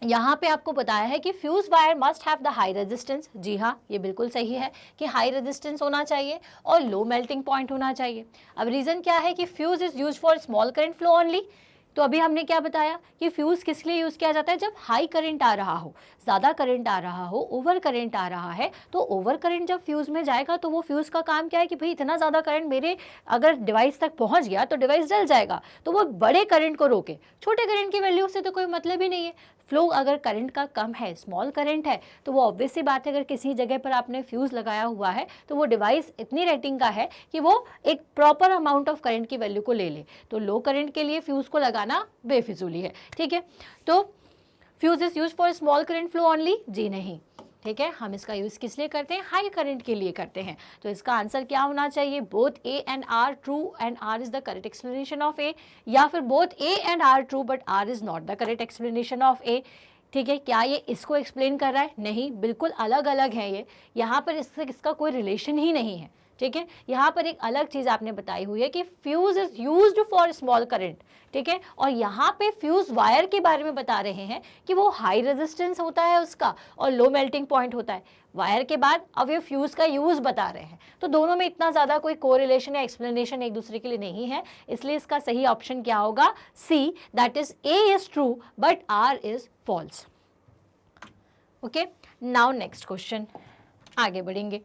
S1: यहाँ पे आपको बताया है कि fuse wire must have the high resistance. जी हाँ, ये बिल्कुल सही है कि हाई रेजिस्टेंस होना चाहिए और लो मेल्टिंग पॉइंट होना चाहिए। अब रीज़न क्या है कि fuse is use for small current flow only. तो अभी हमने क्या बताया कि फ्यूज़ किस लिए यूज़ किया जाता है, जब हाई करंट आ रहा हो, ज़्यादा करंट आ रहा हो, ओवर करंट आ रहा है। तो ओवर करंट जब फ्यूज़ में जाएगा तो वो फ्यूज़ का काम क्या है कि भाई इतना ज़्यादा करंट मेरे अगर डिवाइस तक पहुंच गया तो डिवाइस जल जाएगा, तो वो बड़े करंट को रोके। छोटे करंट की वैल्यू से तो कोई मतलब ही नहीं है। फ्लो अगर करंट का कम है, स्मॉल करंट है, तो वो ऑब्वियस सी बात है अगर किसी जगह पर आपने फ्यूज़ लगाया हुआ है तो वो डिवाइस इतनी रेटिंग का है कि वो एक प्रॉपर अमाउंट ऑफ करंट की वैल्यू को ले ले। तो लो करंट के लिए फ्यूज़ को लगाना बेफिजूली है। ठीक है, तो fuse is use for small current flow only, जी नहीं। ठीक है, हम इसका यूज़ किस लिए करते हैं, हाई करंट के लिए करते हैं। तो इसका आंसर क्या होना चाहिए, both A and R true and R is the correct explanation of A, या फिर both A and R true but R is not the correct explanation of A. ठीक है, क्या ये इसको एक्सप्लेन कर रहा है, नहीं, बिल्कुल अलग अलग है ये, यहाँ पर इसका कोई रिलेशन ही नहीं है। ठीक है, यहाँ पर एक अलग चीज़ आपने बताई हुई है कि fuse is used for small current. ठीक है, और यहाँ पे फ्यूज वायर के बारे में बता रहे हैं कि वो हाई रेजिस्टेंस होता है उसका और लो मेल्टिंग पॉइंट होता है। वायर के बाद अब ये फ्यूज का यूज बता रहे हैं, तो दोनों में इतना ज़्यादा कोई कोरिलेशन या एक्सप्लेनेशन एक दूसरे के लिए नहीं है। इसलिए इसका सही ऑप्शन क्या होगा, C, that is A is true but R is false. Okay, now next question, आगे बढ़ेंगे।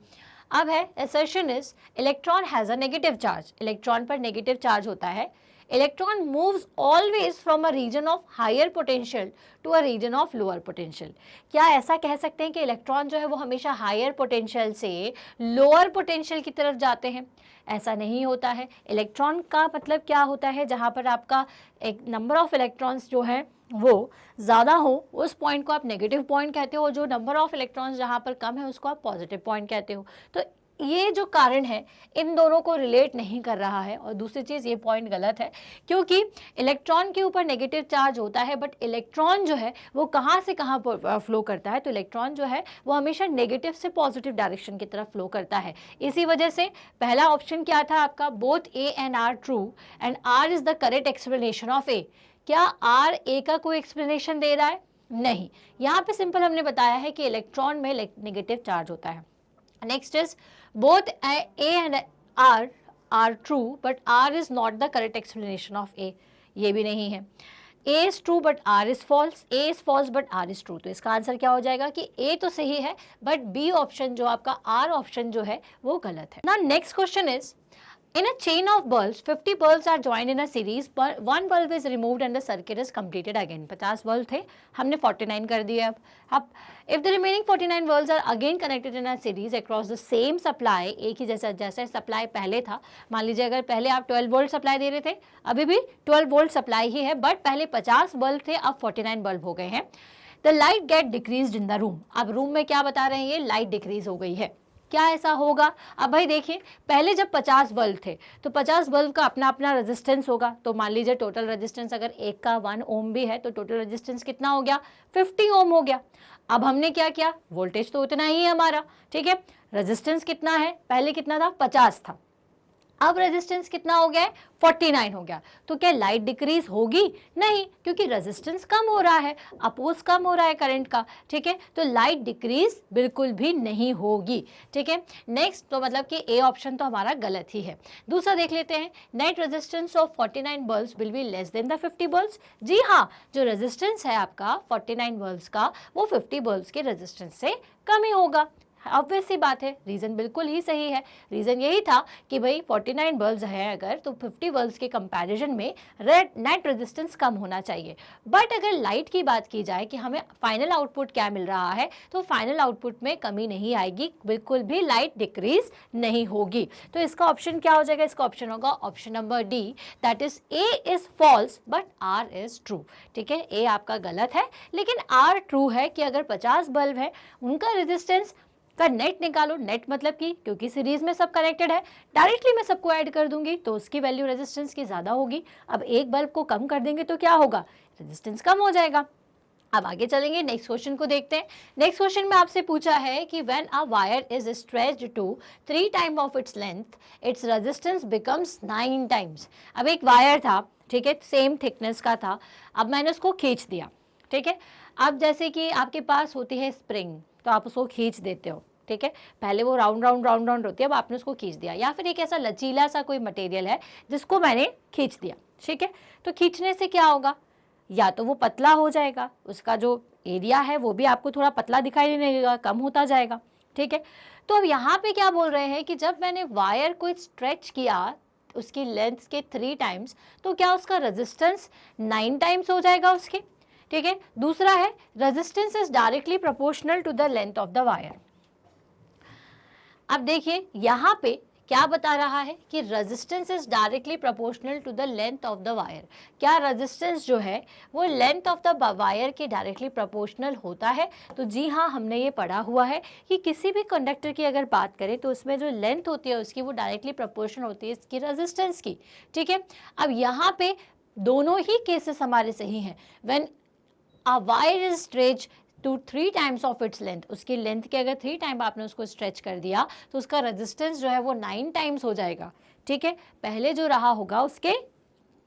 S1: अब है assertion is electron has a negative charge. Electron पर नेगेटिव चार्ज होता है। Electron moves always from a region of higher potential to a region of lower potential. क्या ऐसा कह सकते हैं कि इलेक्ट्रॉन जो है वो हमेशा हायर पोटेंशियल से लोअर पोटेंशियल की तरफ जाते हैं? ऐसा नहीं होता है। इलेक्ट्रॉन का मतलब क्या होता है, जहाँ पर आपका एक नंबर ऑफ इलेक्ट्रॉन्स जो है वो ज़्यादा हो उस पॉइंट को आप नेगेटिव पॉइंट कहते हो, और जो नंबर ऑफ इलेक्ट्रॉन्स जहाँ पर कम है उसको आप पॉजिटिव पॉइंट कहते हो। तो ये जो कारण है इन दोनों को रिलेट नहीं कर रहा है। और दूसरी चीज़, ये पॉइंट गलत है, क्योंकि इलेक्ट्रॉन के ऊपर नेगेटिव चार्ज होता है, बट इलेक्ट्रॉन जो है वो कहाँ से कहाँ फ्लो करता है, तो इलेक्ट्रॉन जो है वो हमेशा नेगेटिव से पॉजिटिव डायरेक्शन की तरफ फ्लो करता है। इसी वजह से पहला ऑप्शन क्या था आपका, both A and R true and R is the correct explanation of A. क्या आर ए का कोई एक्सप्लेनेशन दे रहा है? नहीं। यहाँ पे सिंपल हमने बताया है कि इलेक्ट्रॉन में नेगेटिव चार्ज होता है। Next is both A and R R true but R is not the correct explanation of A. ये भी नहीं है। A is true but R is false, A is false but R is true. तो इसका answer क्या हो जाएगा कि ए तो सही है बट बी ऑप्शन जो आपका आर ऑप्शन जो है वो गलत है ना। Next question is, in a chain of bulbs 50 bulbs are joined in a series, but one bulb is removed and the circuit is completed again। 50 bulb थे, हमने 49 कर दिए। अब if the remaining 49 bulbs are again connected in a series across the same supply, एक ही जैसा supply पहले था, मान लीजिए अगर पहले आप 12 वोल्ट सप्लाई दे रहे थे, अभी भी 12 वोल्ट सप्लाई ही है, बट पहले 50 बल्ब थे, अब 49 बल्ब हो गए हैं। The light gate decrease in the room. अब रूम में क्या बता रहे हैं, ये लाइट डिक्रीज हो गई है। क्या ऐसा होगा? अब भाई देखिए, पहले जब 50 बल्ब थे तो 50 बल्ब का अपना अपना रेजिस्टेंस होगा। तो मान लीजिए टोटल रेजिस्टेंस अगर एक का 1 ओम भी है तो टोटल रेजिस्टेंस कितना हो गया, 50 ओम हो गया। अब हमने क्या किया, वोल्टेज तो उतना ही है हमारा, ठीक है। रेजिस्टेंस कितना है, पहले कितना था, 50 था, अब रेजिस्टेंस कितना हो गया है, 49 हो गया। तो क्या लाइट डिक्रीज होगी? नहीं, क्योंकि रेजिस्टेंस कम हो रहा है, अपोज कम हो रहा है करंट का, ठीक है। तो लाइट डिक्रीज बिल्कुल भी नहीं होगी, ठीक है। नेक्स्ट, तो मतलब कि ए ऑप्शन तो हमारा गलत ही है। दूसरा देख लेते हैं, net resistance of 49 bulbs will be less than the 50 bulbs. जी हाँ, जो रेजिस्टेंस है आपका 49 बल्ब्स का वो 50 बल्ब्स के रेजिस्टेंस से कम ही होगा। ऑब्वियस सी बात है, रीज़न बिल्कुल ही सही है। रीज़न यही था कि भाई 49 बल्ब्स हैं अगर, तो 50 बल्ब्स के कंपैरिजन में नेट रेजिस्टेंस कम होना चाहिए। बट अगर लाइट की बात की जाए कि हमें फाइनल आउटपुट क्या मिल रहा है, तो फाइनल आउटपुट में कमी नहीं आएगी, बिल्कुल भी लाइट डिक्रीज नहीं होगी। तो इसका ऑप्शन क्या हो जाएगा, इसका ऑप्शन होगा option number D, that is A is false but R is true, ठीक है। ए आपका गलत है, लेकिन आर ट्रू है कि अगर 50 बल्ब है उनका रेजिस्टेंस का नेट निकालो। नेट मतलब कि क्योंकि सीरीज में सब कनेक्टेड है, डायरेक्टली मैं सबको ऐड कर दूंगी तो उसकी वैल्यू रेजिस्टेंस की ज़्यादा होगी। अब एक बल्ब को कम कर देंगे तो क्या होगा, रेजिस्टेंस कम हो जाएगा। अब आगे चलेंगे, नेक्स्ट क्वेश्चन को देखते हैं। नेक्स्ट क्वेश्चन में आपसे पूछा है कि when a wire is stretched to 3 time of its length its resistance becomes 9 times. अब एक वायर था, ठीक है, सेम थिकनेस का था, अब मैंने उसको खींच दिया, ठीक है। अब जैसे कि आपके पास होती है स्प्रिंग, तो आप उसको खींच देते हो, ठीक है। पहले वो राउंड राउंड होती है, अब आपने उसको खींच दिया। या फिर एक ऐसा लचीला सा कोई मटेरियल है जिसको मैंने खींच दिया, ठीक है। तो खींचने से क्या होगा, या तो वो पतला हो जाएगा, उसका जो एरिया है वो भी आपको थोड़ा पतला दिखाई देने लगेगा, कम होता जाएगा, ठीक है। तो अब यहाँ पे क्या बोल रहे हैं कि जब मैंने वायर को स्ट्रेच किया उसकी लेंथ के 3 टाइम्स, तो क्या उसका रेजिस्टेंस 9 टाइम्स हो जाएगा उसके, ठीक है। दूसरा है resistance is directly proportional to the length of the wire. अब देखिए यहाँ पे क्या बता रहा है कि resistance is directly proportional to the length of the wire. क्या रेजिस्टेंस जो है वो लेंथ ऑफ द वायर के डायरेक्टली प्रोपोर्शनल होता है? तो जी हाँ, हमने ये पढ़ा हुआ है कि किसी भी कंडक्टर की अगर बात करें तो उसमें जो लेंथ होती है उसकी वो डायरेक्टली प्रोपोर्शनल होती है इसकी रेजिस्टेंस की, ठीक है। अब यहाँ पे दोनों ही केसेस हमारे सही हैं। When a wire is stretched to 3 times of its length, उसकी लेंथ के अगर 3 टाइम आपने उसको स्ट्रेच कर दिया तो उसका रेजिस्टेंस जो है वो 9 टाइम्स हो जाएगा, ठीक है। पहले जो रहा होगा उसके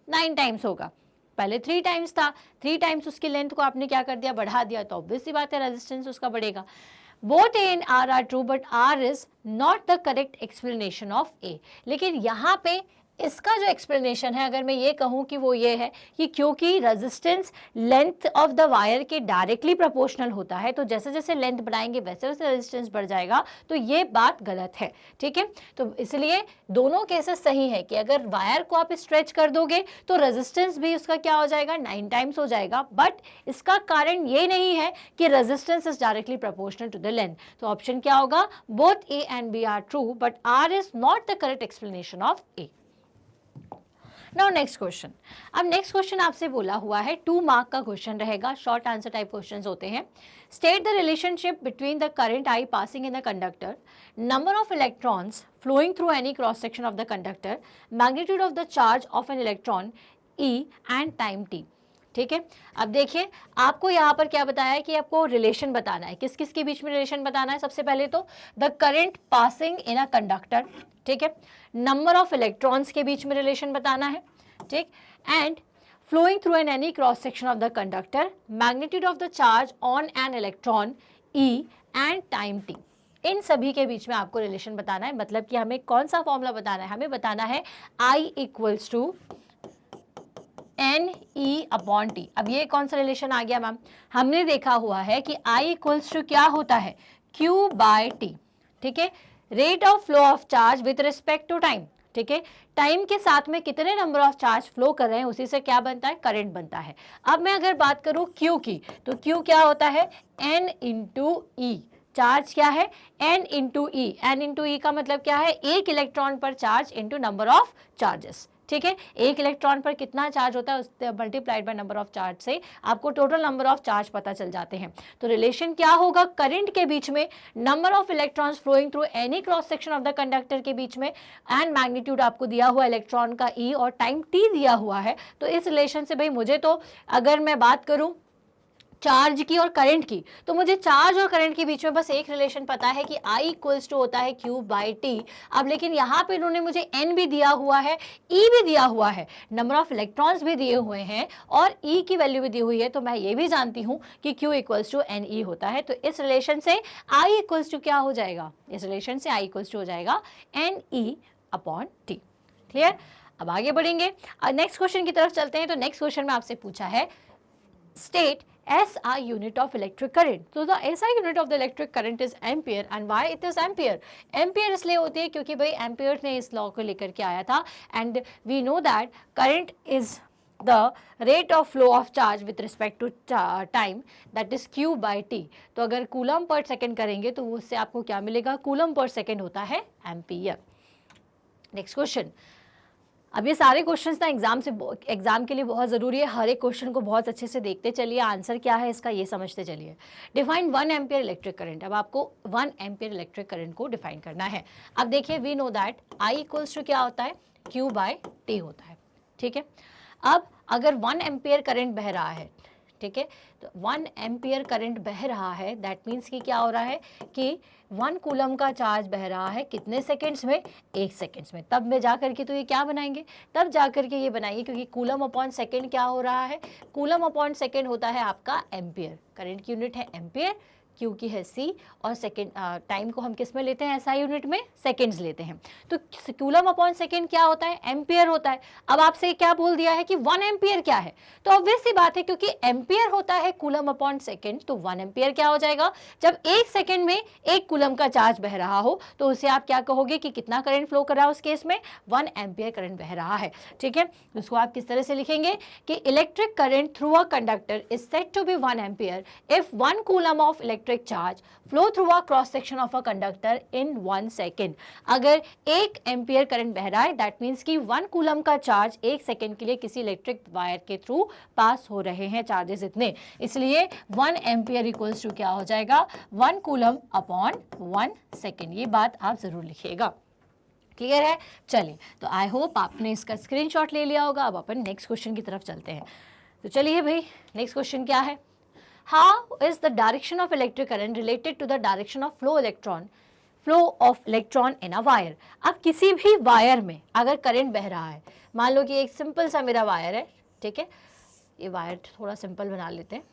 S1: 9 टाइम्स होगा, पहले 3 टाइम्स था, 3 टाइम्स उसकी लेंथ को आपने क्या कर दिया, बढ़ा दिया, तो ऑब्वियस सी बात है रेजिस्टेंस उसका बढ़ेगा। Both A and R R true but R is not the correct explanation of A. लेकिन यहाँ पे इसका जो एक्सप्लेनेशन है, अगर मैं ये कहूँ कि वो ये है कि क्योंकि resistance length of the wire के डायरेक्टली प्रोपोर्शनल होता है, तो जैसे जैसे लेंथ बढ़ाएंगे वैसे वैसे रेजिस्टेंस बढ़ जाएगा, तो ये बात गलत है। ठीक है, तो इसलिए दोनों केसेस सही है कि अगर वायर को आप स्ट्रेच कर दोगे तो रेजिस्टेंस भी उसका क्या हो जाएगा, 9 टाइम्स हो जाएगा। बट इसका कारण ये नहीं है कि resistance is directly proportional to the length. तो ऑप्शन क्या होगा, both A and B are true, but R is not the correct explanation of A. Now next question. अब नेक्स्ट क्वेश्चन आपसे बोला हुआ है 2 मार्क का क्वेश्चन रहेगा, शॉर्ट आंसर टाइप क्वेश्चंस होते हैं। State the relationship between the current I passing in the conductor, number of electrons flowing through any cross section of the conductor, magnitude of the charge of an electron E and time t. ठीक है, अब देखिए आपको यहाँ पर क्या बताया है कि आपको रिलेशन बताना है, किस किस के बीच में रिलेशन बताना है। सबसे पहले तो the current passing in a conductor, ठीक है, नंबर ऑफ इलेक्ट्रॉन्स के बीच में रिलेशन बताना है, ठीक, and flowing through an any cross section of the conductor, magnitude of the charge on an electron E and time T. इन सभी के बीच में आपको रिलेशन बताना है। मतलब कि हमें कौन सा फॉर्मूला बताना है, हमें बताना है I इक्वल्स टू NE/T। अब ये कौन सा रिलेशन आ गया मैम, हमने देखा हुआ है कि I इक्वल्स टू क्या होता है, Q/T। ठीक है, rate of flow of charge with respect to time. ठीक है, टाइम के साथ में कितने नंबर ऑफ चार्ज फ्लो कर रहे हैं उसी से क्या बनता है, करंट बनता है। अब मैं अगर बात करूं Q की, तो Q क्या होता है, N इंटू ई। चार्ज क्या है, N इंटू ई। N इंटू ई का मतलब क्या है, एक इलेक्ट्रॉन पर charge into number of charges. ठीक है, एक इलेक्ट्रॉन पर कितना चार्ज होता है उससे multiplied by number of charge से आपको टोटल नंबर ऑफ चार्ज पता चल जाते हैं। तो रिलेशन क्या होगा, करंट के बीच में, number of electrons flowing through any cross section of the conductor के बीच में, एंड मैग्नीट्यूड आपको दिया हुआ इलेक्ट्रॉन का ई और टाइम टी दिया हुआ है। तो इस रिलेशन से भाई मुझे तो, अगर मैं बात करूं चार्ज की और करंट की, तो मुझे चार्ज और करंट के बीच में बस एक रिलेशन पता है कि I इक्वल्स टू होता है Q/T। अब लेकिन यहाँ पे इन्होंने मुझे N भी दिया हुआ है, E भी दिया हुआ है, नंबर ऑफ इलेक्ट्रॉन्स भी दिए हुए हैं और E की वैल्यू भी दी हुई है, तो मैं ये भी जानती हूँ कि Q इक्वल्स टू NE होता है। तो इस रिलेशन से I इक्वल्स टू क्या हो जाएगा, इस रिलेशन से I इक्वल्स टू हो जाएगा NE/T। क्लियर, अब आगे बढ़ेंगे, नेक्स्ट क्वेश्चन की तरफ चलते हैं। तो नेक्स्ट क्वेश्चन में आपसे पूछा है, state SI unit of electric current. So the SI unit of the electric current is ampere, and why it is ampere? Ampere इसलिए होती है क्योंकि भाई एम्पियर ने इस लॉ को लेकर के आया था, and we know that current is the rate of flow of charge with respect to time, that is Q/T। तो अगर कूलम पर सेकेंड करेंगे तो उससे आपको क्या मिलेगा, कूलम पर सेकेंड होता है एम्पियर। Next question. अब ये सारे क्वेश्चंस ना एग्जाम के लिए बहुत ज़रूरी है, हर एक क्वेश्चन को बहुत अच्छे से देखते चलिए, आंसर क्या है इसका ये समझते चलिए। Define 1 ampere electric current. अब आपको 1 एम्पियर इलेक्ट्रिक करंट को डिफाइन करना है। अब देखिए, we know that I equals to क्या होता है, Q/T होता है। ठीक है, अब अगर 1 एम्पियर करंट बह रहा है, ठीक है, तो 1 एम्पियर करंट बह रहा है, दैट मीन्स कि क्या हो रहा है कि 1 कूलम का चार्ज बह रहा है कितने सेकेंड्स में, 1 सेकेंड्स में। तब में जा करके तो ये क्या बनाएंगे, तब जा करके ये बनाइए, क्योंकि कूलम अपॉन सेकेंड क्या हो रहा है, कूलम अपॉन सेकेंड होता है आपका एम्पियर। करंट की यूनिट है एम्पियर, क्यू की है सी, और सेकेंड टाइम को हम किस में लेते हैं, एसआई यूनिट में सेकेंड्स लेते हैं। तो कूलम अपॉन सेकेंड क्या होता है, एम्पियर होता है। अब आपसे क्या बोल दिया है कि 1 एम्पियर क्या है, तो ऑब्वियस सी बात है क्योंकि एम्पियर होता है कूलम अपॉन सेकेंड, तो 1 एम्पियर क्या हो जाएगा, जब 1 सेकेंड में 1 कूलम का चार्ज बह रहा हो तो उसे आप क्या कहोगे कि कितना करंट फ्लो कर रहा है, उस केस में 1 एम्पियर करंट बह रहा है। ठीक है, उसको आप किस तरह से लिखेंगे कि electric current through a conductor is said to be 1 ampere if 1 coulomb of electric charge flow through a cross section of a conductor in 1 second. अगर 1 एम्पियर करंट बह रहा है, दैट मीन्स कि 1 कूलम का चार्ज 1 सेकेंड के लिए किसी electric wire के थ्रू पास हो रहे हैं, चार्जेस इतने, इसलिए 1 एम्पियर इक्वल्स टू क्या हो जाएगा, 1 कूलम अपॉन 1 सेकेंड। ये बात आप जरूर लिखिएगा। क्लियर है, चलिए, तो आई होप आपने इसका स्क्रीनशॉट ले लिया होगा। अब अपन नेक्स्ट क्वेश्चन की तरफ चलते हैं। तो चलिए भाई, नेक्स्ट क्वेश्चन क्या है, How is the direction of electric current related to the direction of flow of electron in a wire? अब किसी भी वायर में अगर करंट बह रहा है, मान लो कि एक सिंपल सा मेरा वायर है, ठीक है, ये वायर थोड़ा सिंपल बना लेते हैं,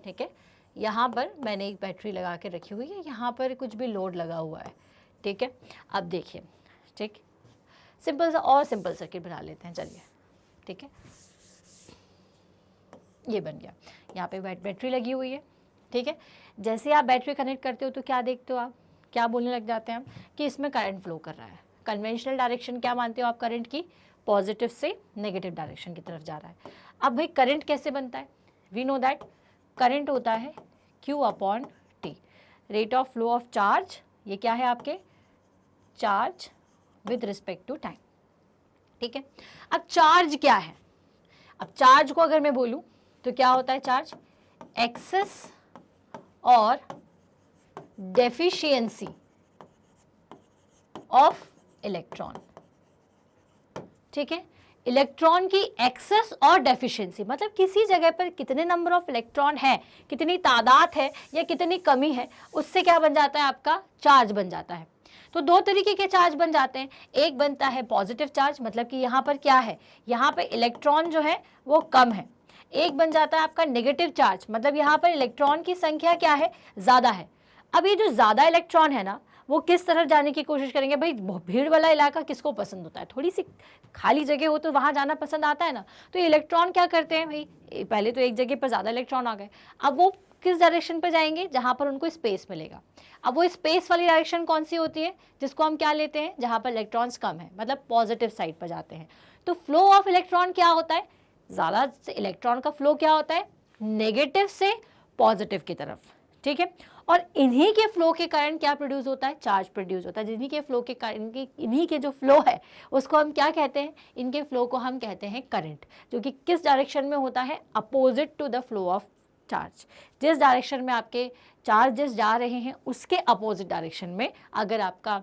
S1: ठीक है, यहाँ पर मैंने एक बैटरी लगा के रखी हुई है, यहाँ पर कुछ भी लोड लगा हुआ है, ठीक है। अब देखिए, ठीक, सिंपल सा और सिंपल सर्किट बना लेते हैं, चलिए, ठीक है। ये बन गया, यहाँ पे बैटरी लगी हुई है, ठीक है। जैसे आप बैटरी कनेक्ट करते हो तो क्या देखते हो आप, क्या बोलने लग जाते हैं हम कि इसमें करंट फ्लो कर रहा है। कन्वेंशनल डायरेक्शन क्या मानते हो आप करंट की, पॉजिटिव से नेगेटिव डायरेक्शन की तरफ जा रहा है। अब भाई करंट कैसे बनता है, वी नो दैट करंट होता है Q upon t, rate of flow of charge, ये क्या है आपके charge with respect to time, ठीक है। अब चार्ज क्या है, अब चार्ज को अगर मैं बोलूं तो क्या होता है चार्ज, एक्सेस और डेफिशिएंसी ऑफ इलेक्ट्रॉन, ठीक है। इलेक्ट्रॉन की एक्सेस और डेफिशिएंसी मतलब किसी जगह पर कितने नंबर ऑफ इलेक्ट्रॉन है, कितनी तादाद है या कितनी कमी है, उससे क्या बन जाता है आपका चार्ज बन जाता है। तो दो तरीके के चार्ज बन जाते हैं, एक बनता है पॉजिटिव चार्ज, मतलब कि यहाँ पर क्या है, यहाँ पर इलेक्ट्रॉन जो है वो कम है। एक बन जाता है आपका नेगेटिव चार्ज, मतलब यहाँ पर इलेक्ट्रॉन की संख्या क्या है, ज़्यादा है। अब ये जो ज़्यादा इलेक्ट्रॉन है ना, वो किस तरफ जाने की कोशिश करेंगे, भाई भीड़ वाला इलाका किसको पसंद होता है, थोड़ी सी खाली जगह हो तो वहाँ जाना पसंद आता है ना। तो इलेक्ट्रॉन क्या करते हैं भाई, पहले तो एक जगह पर ज़्यादा इलेक्ट्रॉन आ गए, अब वो किस डायरेक्शन पर जाएंगे, जहाँ पर उनको स्पेस मिलेगा। अब वो स्पेस वाली डायरेक्शन कौन सी होती है, जिसको हम क्या लेते हैं, जहाँ पर इलेक्ट्रॉन्स कम है, मतलब पॉजिटिव साइड पर जाते हैं। तो फ्लो ऑफ इलेक्ट्रॉन क्या होता है, ज़्यादा से इलेक्ट्रॉन का फ्लो क्या होता है, नेगेटिव से पॉजिटिव की तरफ, ठीक है। और इन्हीं के फ्लो के कारण क्या प्रोड्यूस होता है, चार्ज प्रोड्यूस होता है। जिन्हीं के फ्लो के कारण, इन्हीं के जो फ्लो है उसको हम क्या कहते हैं, इनके फ्लो को हम कहते हैं करंट, जो कि किस डायरेक्शन में होता है, opposite to the flow of charge. जिस डायरेक्शन में आपके चार्जेस जा रहे हैं उसके अपोजिट डायरेक्शन में अगर आपका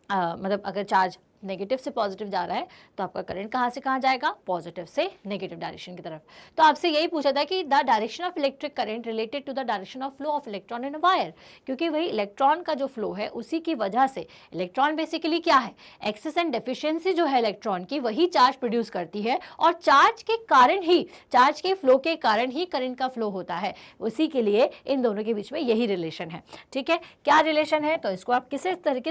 S1: मतलब अगर चार्ज नेगेटिव से पॉजिटिव जा रहा है तो आपका करंट कहाँ से कहाँ जाएगा, पॉजिटिव से नेगेटिव डायरेक्शन की तरफ। तो आपसे यही पूछा था कि the direction of electric current related to the direction of flow of electron in a wire, क्योंकि वही इलेक्ट्रॉन का जो फ्लो है उसी की वजह से, इलेक्ट्रॉन बेसिकली क्या है, एक्सेस एंड डेफिशिएंसी जो है इलेक्ट्रॉन की, वही चार्ज प्रोड्यूस करती है और चार्ज के कारण ही, चार्ज के फ्लो के कारण ही करंट का फ्लो होता है। उसी के लिए इन दोनों के बीच में यही रिलेशन है, ठीक है। क्या रिलेशन है, तो इसको आप किस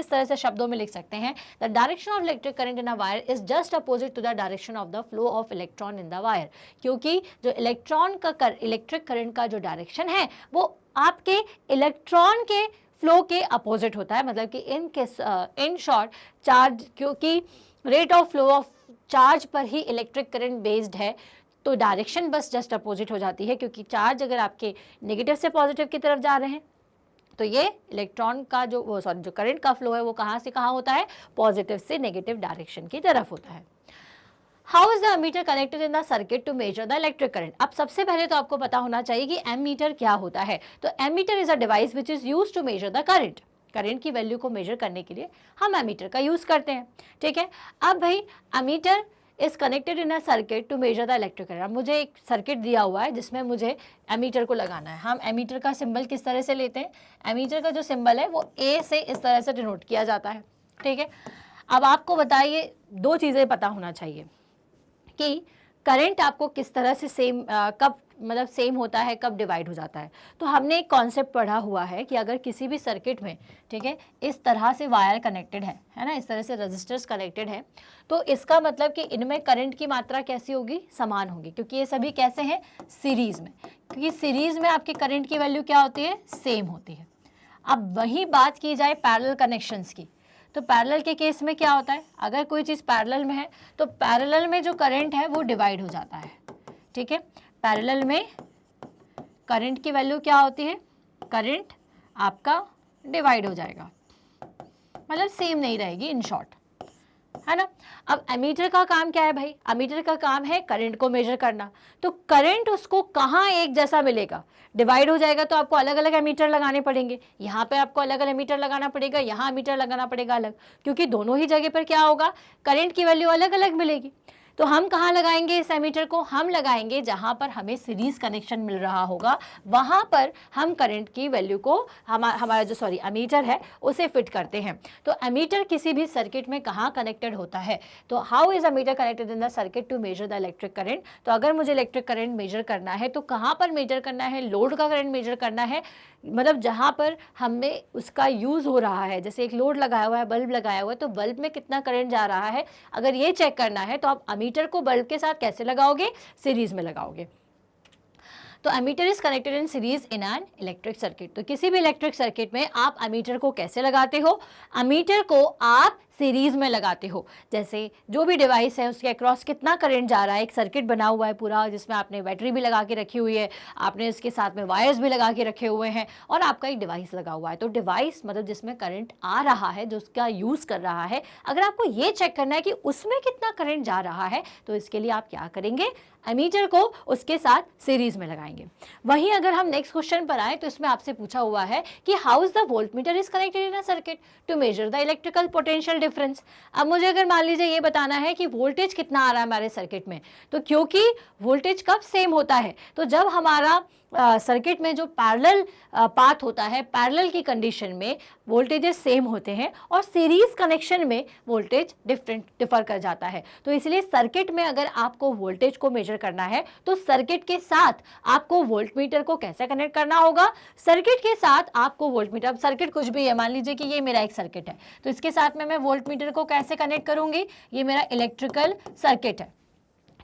S1: तरह से शब्दों में लिख सकते हैं, the direction electric current in a wire is just opposite to the direction of the flow of electron in the wire, क्योंकि जो इलेक्ट्रॉन का इलेक्ट्रिक करंट का जो डायरेक्शन है वो आपके इलेक्ट्रॉन के फ्लो के अपोजिट होता है। मतलब कि इन शॉर्ट चार्ज, क्योंकि rate of flow of charge पर ही इलेक्ट्रिक करंट बेस्ड है, तो डायरेक्शन बस जस्ट अपोजिट हो जाती है, क्योंकि चार्ज अगर आपके नेगेटिव से पॉजिटिव की तरफ जा रहे हैं तो ये इलेक्ट्रॉन का जो करंट का फ्लो है वो कहाँ से कहाँ होता है, पॉजिटिव से नेगेटिव डायरेक्शन की तरफ होता है। How is the ammeter connected in the circuit to measure the electric current. अब सबसे पहले तो आपको पता होना चाहिए कि एमीटर क्या होता है। तो ammeter is a device which is used to measure the current. Current की वैल्यू को मेजर करने के लिए हम एमीटर का यूज करते हैं, ठीक है। अब भाई ammeter is connected in a circuit to measure the electric current. अब मुझे एक सर्किट दिया हुआ है जिसमें मुझे एमीटर को लगाना है। हम एमीटर का सिंबल किस तरह से लेते हैं, एमीटर का जो सिंबल है वो ए से इस तरह से डिनोट किया जाता है, ठीक है। अब आपको बताइए, दो चीज़ें पता होना चाहिए कि करंट आपको किस तरह से कब मतलब सेम होता है, कब डिवाइड हो जाता है। तो हमने एक कॉन्सेप्ट पढ़ा हुआ है कि अगर किसी भी सर्किट में, ठीक है, इस तरह से वायर कनेक्टेड है ना, इस तरह से रजिस्टर्स कनेक्टेड है, तो इसका मतलब कि इनमें करंट की मात्रा कैसी होगी, समान होगी, क्योंकि ये सभी कैसे हैं, सीरीज़ में। क्योंकि सीरीज़ में आपकी करंट की वैल्यू क्या होती है, सेम होती है। अब वही बात की जाए पैरेलल कनेक्शंस की, तो पैरेलल के केस में क्या होता है, अगर कोई चीज़ पैरेलल में है तो पैरेलल में जो करंट है वो डिवाइड हो जाता है, ठीक है। पैरेलल में करंट की वैल्यू क्या होती है, करंट आपका डिवाइड हो जाएगा, मतलब सेम नहीं रहेगी इन शॉर्ट, है ना। अब एमीटर का काम क्या है भाई, एमीटर का काम है करंट को मेजर करना। तो करंट उसको कहाँ एक जैसा मिलेगा, डिवाइड हो जाएगा तो आपको अलग अलग एमीटर लगाने पड़ेंगे। यहाँ पे आपको अलग अलग एमीटर लगाना पड़ेगा, यहाँ एमीटर लगाना पड़ेगा अलग, क्योंकि दोनों ही जगह पर क्या होगा, करंट की वैल्यू अलग अलग मिलेगी। तो हम कहाँ लगाएंगे इस एमीटर को? हम लगाएंगे जहाँ पर हमें सीरीज कनेक्शन मिल रहा होगा, वहाँ पर हम करंट की वैल्यू को हमारा जो एमीटर है उसे फिट करते हैं। तो एमीटर किसी भी सर्किट में कहाँ कनेक्टेड होता है? तो how is ammeter connected in the circuit to measure the electric current? तो अगर मुझे इलेक्ट्रिक करंट मेजर करना है तो कहाँ पर मेजर करना है? लोड का करंट मेजर करना है, मतलब जहाँ पर हमें उसका यूज़ हो रहा है। जैसे एक लोड लगाया हुआ है, बल्ब लगाया हुआ है, तो बल्ब में कितना करंट जा रहा है, अगर ये चेक करना है तो आप एमीटर को बल्ब के साथ कैसे लगाओगे? सीरीज में लगाओगे। तो ammeter is connected in series in an electric circuit. तो किसी भी इलेक्ट्रिक सर्किट में आप एमीटर को कैसे लगाते हो? एमीटर को आप सीरीज में लगाते हो। जैसे जो भी डिवाइस है उसके अक्रॉस कितना करंट जा रहा है, एक सर्किट बना हुआ है पूरा, जिसमें आपने बैटरी भी लगा के रखी हुई है, आपने इसके साथ में वायर्स भी लगा के रखे हुए हैं, और आपका एक डिवाइस लगा हुआ है। तो डिवाइस मतलब जिसमें करंट आ रहा है, जो उसका यूज़ कर रहा है, अगर आपको ये चेक करना है कि उसमें कितना करंट जा रहा है, तो इसके लिए आप क्या करेंगे? एमीटर को उसके साथ सीरीज में लगाएंगे। वहीं अगर हम नेक्स्ट क्वेश्चन पर आए तो इसमें आपसे पूछा हुआ है कि how is the voltmeter is connected in a circuit to measure the electrical potential difference. अब मुझे अगर मान लीजिए ये बताना है कि वोल्टेज कितना आ रहा है हमारे सर्किट में, तो क्योंकि वोल्टेज कब सेम होता है? तो जब हमारा सर्किट में जो पैरेलल पाथ होता है, पैरेलल की कंडीशन में वोल्टेजेस सेम होते हैं, और सीरीज कनेक्शन में वोल्टेज डिफर कर जाता है। तो इसलिए सर्किट में अगर आपको वोल्टेज को मेजर करना है तो सर्किट के साथ आपको वोल्टमीटर को कैसे कनेक्ट करना होगा? सर्किट के साथ आपको वोल्टमीटर, अब सर्किट कुछ भी है, मान लीजिए कि ये मेरा एक सर्किट है, तो इसके साथ में मैं वोल्टमीटर को कैसे कनेक्ट करूंगी? ये मेरा इलेक्ट्रिकल सर्किट है,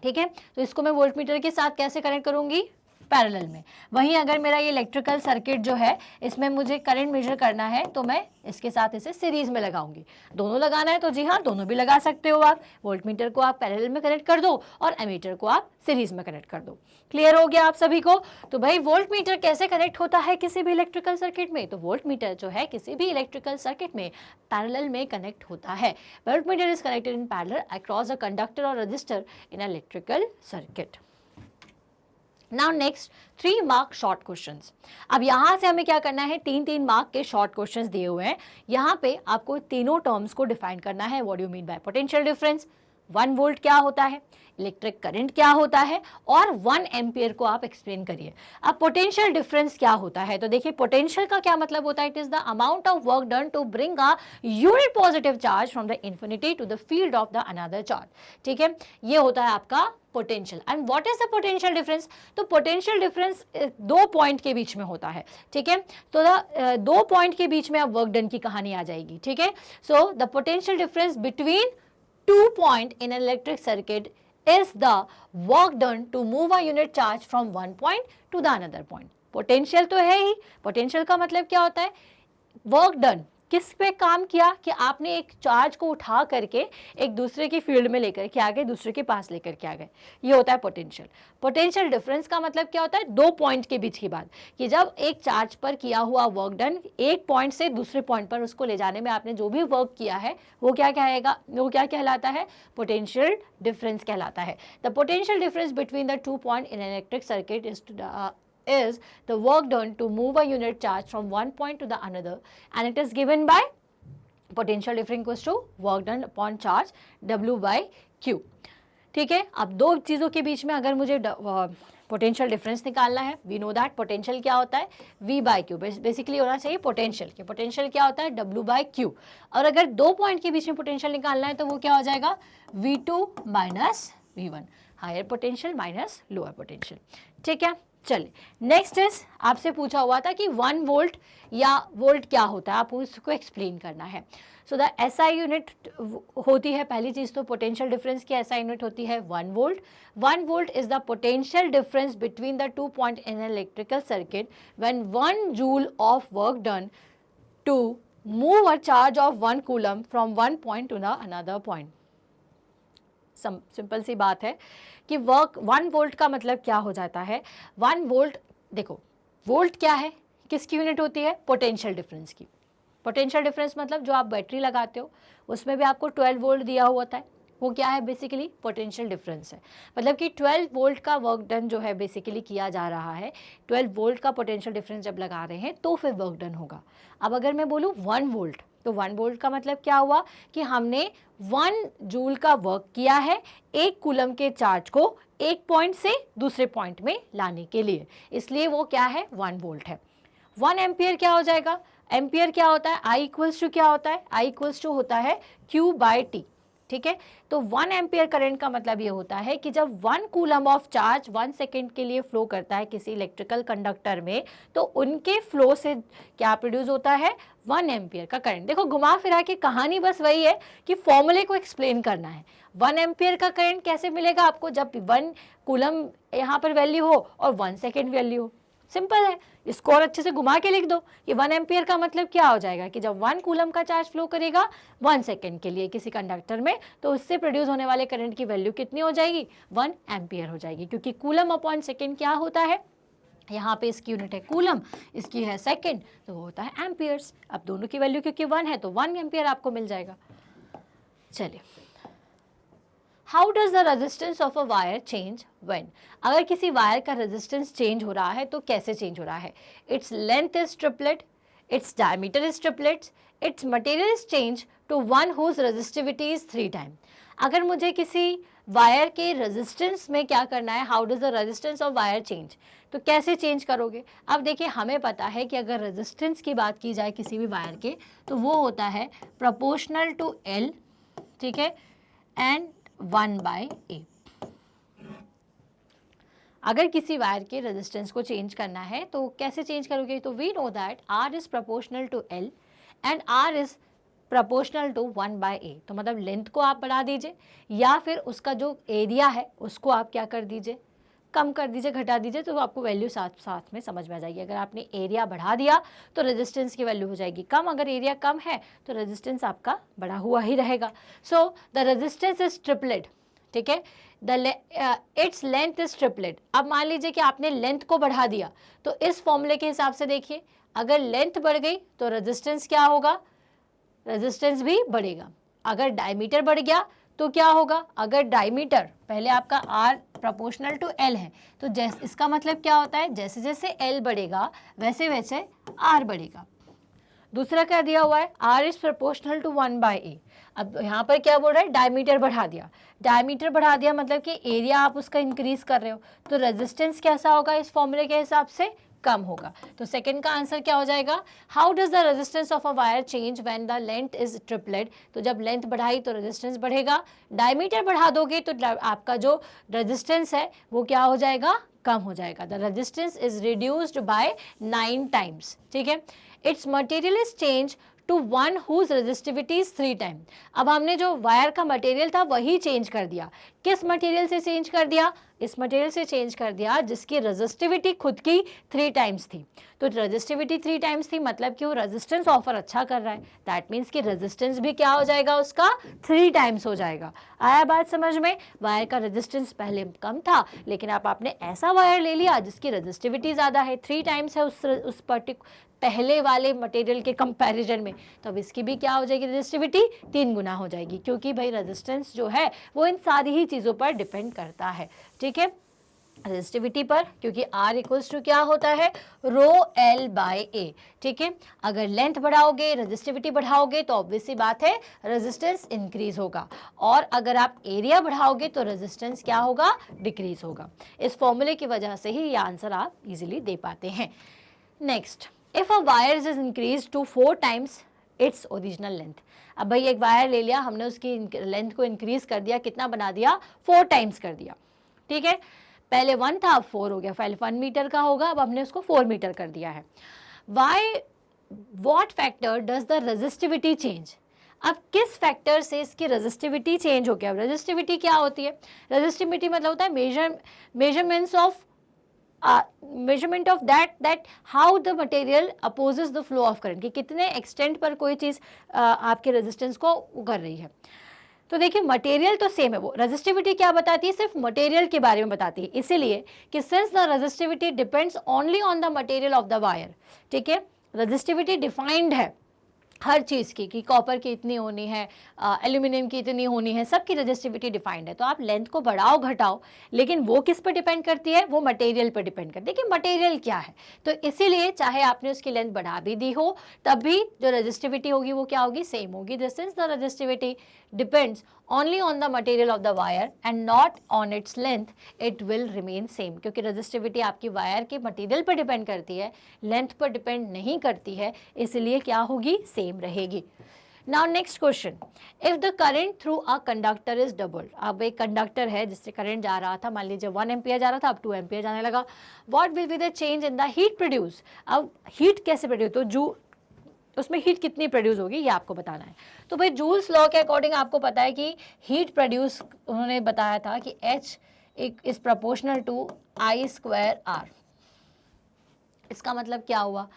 S1: ठीक है, तो इसको मैं वोल्टमीटर के साथ कैसे कनेक्ट करूंगी? पैरेलल में। वहीं अगर मेरा ये इलेक्ट्रिकल सर्किट जो है, इसमें मुझे करंट मेजर करना है, तो मैं इसके साथ इसे सीरीज में लगाऊंगी। दोनों लगाना है तो जी हाँ, दोनों भी लगा सकते हो आप। वोल्टमीटर को आप पैरेलल में कनेक्ट कर दो और एमीटर को आप सीरीज में कनेक्ट कर दो। क्लियर हो गया आप सभी को? तो भाई वोल्टमीटर कैसे कनेक्ट होता है किसी भी इलेक्ट्रिकल सर्किट में? तो वोल्टमीटर जो है किसी भी इलेक्ट्रिकल सर्किट में पैरेलल में कनेक्ट होता है। Voltmeter is connected in parallel across a conductor और resistor in electrical circuit. Now next 3 mark short questions. अब यहाँ से हमें क्या करना है? 3-3 मार्क के शॉर्ट क्वेश्चंस दिए हुए हैं। यहाँ पे आपको तीनों टर्म्स को डिफाइन करना है। What do you mean by potential difference, 1 volt क्या होता है, इलेक्ट्रिक करंट क्या होता है, और 1 एम्पियर को आप एक्सप्लेन करिए। अब पोटेंशियल डिफरेंस क्या होता है? तो देखिए पोटेंशियल का क्या मतलब होता है? It is the amount of work done to bring a unit positive charge from the infinity to the field of the another charge, ठीक है, ये होता है आपका potential. And what is the potential difference? तो पोटेंशियल डिफरेंस 2 पॉइंट के बीच में होता है, ठीक है, तो 2 पॉइंट के बीच में अब वर्क डन की कहानी आ जाएगी, ठीक है। So the potential difference between 2 point in an electric circuit is the work done to move a unit charge from one point to the another point. Potential तो है ही, पोटेंशियल का मतलब क्या होता है? वर्क डन, किस पे काम किया कि आपने एक चार्ज को उठा करके एक दूसरे की फील्ड में लेकर के आ गए, दूसरे के पास लेकर के आ गए, ये होता है पोटेंशियल। पोटेंशियल डिफरेंस का मतलब क्या होता है? 2 पॉइंट के बीच की बात, कि जब एक चार्ज पर किया हुआ वर्क डन एक पॉइंट से दूसरे पॉइंट पर उसको ले जाने में आपने जो भी वर्क किया है वो क्या कहेगा, वो क्या कहलाता है? पोटेंशियल डिफरेंस कहलाता है। The potential difference between the 2 point in electric circuit is the work done to move a unit charge from one point to the another, and it is given by potential difference equals to work done upon charge W by Q, ठीक है। अब दो चीज़ों के बीच में अगर मुझे पोटेंशियल डिफरेंस निकालना है, वी नो दैट पोटेंशियल क्या होता है? V by Q, बेसिकली होना चाहिए पोटेंशियल के, पोटेंशियल क्या होता है? W by Q। और अगर 2 पॉइंट के बीच में पोटेंशियल निकालना है तो वो क्या हो जाएगा? V2 minus V1, higher potential minus lower potential, ठीक है। चलिए नेक्स्ट इज, आपसे पूछा हुआ था कि 1 वोल्ट या वोल्ट क्या होता है, आपको उसको एक्सप्लेन करना है। सो द एसआई यूनिट होती है, पहली चीज तो पोटेंशियल डिफरेंस की एसआई यूनिट होती है 1 volt. 1 volt is the potential difference between the 2 point in an electrical circuit when 1 joule of work done to move a charge of 1 coulomb from 1 point to the another point. Simple सी बात है कि work 1 volt का मतलब क्या हो जाता है? 1 वोल्ट, देखो वोल्ट क्या है, किसकी यूनिट होती है? पोटेंशियल डिफरेंस की। पोटेंशियल डिफरेंस मतलब जो आप बैटरी लगाते हो उसमें भी आपको 12 वोल्ट दिया हुआ होता है, वो क्या है? बेसिकली पोटेंशियल डिफरेंस है। मतलब कि 12 वोल्ट का वर्क डन जो है बेसिकली किया जा रहा है, 12 वोल्ट का पोटेंशियल डिफरेंस जब लगा रहे हैं तो फिर वर्क डन होगा। अब अगर मैं बोलूँ 1 वोल्ट, तो 1 वोल्ट का मतलब क्या हुआ कि हमने 1 जूल का वर्क किया है 1 कूलम के चार्ज को एक पॉइंट से दूसरे पॉइंट में लाने के लिए, इसलिए वो क्या है 1 वोल्ट है। 1 एम्पियर क्या हो जाएगा, एम्पियर क्या होता है, I इक्वल्स टू क्या होता है, I इक्वल्स टू होता है Q/T, ठीक है। तो 1 एम्पियर करंट का मतलब ये होता है कि जब 1 कूलम ऑफ चार्ज 1 सेकेंड के लिए फ्लो करता है किसी इलेक्ट्रिकल कंडक्टर में, तो उनके फ्लो से क्या प्रोड्यूस होता है 1 एम्पियर का करंट। देखो घुमा फिरा के कहानी बस वही है कि फॉर्मूले को एक्सप्लेन करना है। 1 एम्पियर का करंट कैसे मिलेगा आपको, जब 1 कूलम यहाँ पर वैल्यू हो और 1 सेकेंड वैल्यू हो, सिंपल है। इसको और अच्छे से घुमा के लिख दो कि 1 एम्पियर का मतलब क्या हो जाएगा कि जब 1 कूलम का चार्ज फ्लो करेगा 1 सेकेंड के लिए किसी कंडक्टर में, तो उससे प्रोड्यूस होने वाले करंट की वैल्यू कितनी हो जाएगी 1 एम्पियर हो जाएगी, क्योंकि कूलम अपॉन सेकेंड क्या होता है, यहाँ पे इसकी यूनिट है कूलम, इसकी है सेकेंड, तो वो होता है एम्पियर्स। अब दोनों की वैल्यू क्योंकि 1 है तो 1 एम्पियर आपको मिल जाएगा। चलिए, how does the resistance of a wire change when, अगर किसी वायर का रेजिस्टेंस चेंज हो रहा है तो कैसे चेंज हो रहा है, its length is tripled, its diameter is tripled, its material is change to one whose resistivity is 3 time. अगर मुझे किसी वायर के रेजिस्टेंस में क्या करना है, how does the resistance of wire change, तो कैसे चेंज करोगे। अब देखिए हमें पता है कि अगर रेजिस्टेंस की बात की जाए किसी भी वायर के, तो वो होता है प्रोपोर्शनल टू L, ठीक है, एंड 1/A। अगर किसी वायर के रेजिस्टेंस को चेंज करना है तो कैसे चेंज करोगे, तो we know that R is proportional to L and R is proportional to 1/A। तो मतलब लेंथ को आप बढ़ा दीजिए या फिर उसका जो एरिया है उसको आप क्या कर दीजिए, कम कर दीजिए, घटा दीजिए, तो आपको वैल्यू साथ साथ में समझ में आ जाएगी। अगर आपने एरिया बढ़ा दिया तो रेजिस्टेंस की वैल्यू हो जाएगी कम, अगर एरिया कम है तो रेजिस्टेंस आपका बढ़ा हुआ ही रहेगा। So the resistance is triplet, ठीक है, इट्स लेंथ इज ट्रिपलेट। अब मान लीजिए कि आपने लेंथ को बढ़ा दिया, तो इस फॉर्मूले के हिसाब से देखिए, अगर लेंथ बढ़ गई तो रेजिस्टेंस क्या होगा, रेजिस्टेंस भी बढ़ेगा। अगर डायमीटर बढ़ गया तो क्या होगा, अगर डायमीटर पहले आपका R प्रोपोर्शनल टू L है, तो जैसे इसका मतलब क्या होता है, जैसे जैसे L बढ़ेगा वैसे वैसे R बढ़ेगा। दूसरा क्या दिया हुआ है, R is proportional to 1/A। अब यहाँ पर क्या बोल रहा है, डायमीटर बढ़ा दिया, डायमीटर बढ़ा दिया मतलब कि एरिया आप उसका इंक्रीज कर रहे हो, तो रेजिस्टेंस कैसा होगा इस फॉर्मूले के हिसाब से, कम होगा। तो सेकंड का आंसर क्या हो जाएगा, how does the resistance of a wire change when the length is triplet. तो जब लेंथ बढ़ाई तो रेजिस्टेंस बढ़ेगा, डायमीटर बढ़ा दोगे तो आपका जो रेजिस्टेंस है वो क्या हो जाएगा, कम हो जाएगा। The resistance is reduced by 9 times, ठीक है। Its material is change to one whose resistivity is 3 time. अब हमने जो वायर का मटेरियल था वही चेंज कर दिया, किस मटेरियल से चेंज कर दिया, इस मटेरियल से चेंज कर दिया जिसकी रेजिस्टिविटी खुद की 3 टाइम्स थी। तो रेजिस्टिविटी 3 टाइम्स थी मतलब कि वो रेजिस्टेंस ऑफर अच्छा कर रहा है, दैट मीन्स कि रेजिस्टेंस भी क्या हो जाएगा उसका 3 टाइम्स हो जाएगा। आया बात समझ में, वायर का रेजिस्टेंस पहले कम था लेकिन अब आपने ऐसा वायर ले लिया जिसकी रेजिस्टिविटी ज़्यादा है, 3 टाइम्स है उस पहले वाले मटेरियल के कंपैरिजन में, तो अब इसकी भी क्या हो जाएगी, रेजिस्टिविटी 3 गुना हो जाएगी, क्योंकि भाई रेजिस्टेंस जो है वो इन सारी ही चीज़ों पर डिपेंड करता है, ठीक है, रेजिस्टिविटी पर, क्योंकि R इक्वल्स टू क्या होता है, ρL/A, ठीक है। अगर लेंथ बढ़ाओगे, रेजिस्टिविटी बढ़ाओगे तो ऑब्वियस सी बात है रेजिस्टेंस इंक्रीज होगा, और अगर आप एरिया बढ़ाओगे तो रेजिस्टेंस क्या होगा, डिक्रीज होगा। इस फॉर्मूले की वजह से ही ये आंसर आप इजीली दे पाते हैं। Next, if a wire is increase to 4 times its original length. अब भाई एक वायर ले लिया हमने, उसकी लेंथ को इंक्रीज कर दिया, कितना बना दिया, 4 टाइम्स कर दिया, ठीक है। पहले 1 था अब 4 हो गया, पहले 1 मीटर का होगा अब हमने उसको 4 मीटर कर दिया है। Why what factor does the resistivity change. अब किस फैक्टर से इसकी रेजिस्टिविटी चेंज हो गया। रेजिस्टिविटी क्या होती है, रेजिस्टिविटी मतलब होता है measurement of that how the material opposes the flow of current, कि कितने एक्सटेंट पर कोई चीज़ आपके रेजिस्टेंस को उकर रही है। तो देखिए मटेरियल तो सेम है, वो रेजिस्टिविटी क्या बताती है, सिर्फ मटेरियल के बारे में बताती है, इसीलिए कि since the resistivity depends only on the material of the wire, ठीक है, रेजिस्टिविटी डिफाइंड है हर चीज़ की, कि कॉपर की इतनी होनी है, एल्यूमिनियम की इतनी होनी है, सबकी रजिस्टिविटी डिफाइंड है। तो आप लेंथ को बढ़ाओ घटाओ, लेकिन वो किस पर डिपेंड करती है, वो मटेरियल पर डिपेंड करती है कि मटेरियल क्या है। तो इसीलिए चाहे आपने उसकी लेंथ बढ़ा भी दी हो, तब भी जो रजिस्टिविटी होगी वो क्या होगी, सेम होगी। This is the resistivity depends only on the material of the wire and not on its length, it will remain same। क्योंकि रजिस्टिविटी आपकी वायर के मटेरियल पर डिपेंड करती है, लेंथ पर डिपेंड नहीं करती है, इसलिए क्या होगी, सेम रहेगी। Now next question, if the current through a conductor is doubled, अब एक कंडक्टर है जिससे करंट जा रहा था, मान लीजिए 1 एम्पियर जा रहा था, अब 2 एम्पियर जाने लगा, what will be the change in the heat produce। अब हीट कैसे प्रोड्यूस, तो जो उसमें हीट कितनी प्रोड्यूस होगी ये आपको बताना है। तो भाई जूल्स लॉ के अकॉर्डिंग आपको पता है कि हीट प्रोड्यूस उन्होंने बताया था कि H is proportional to I square R। इसका मतलब क्या हुआ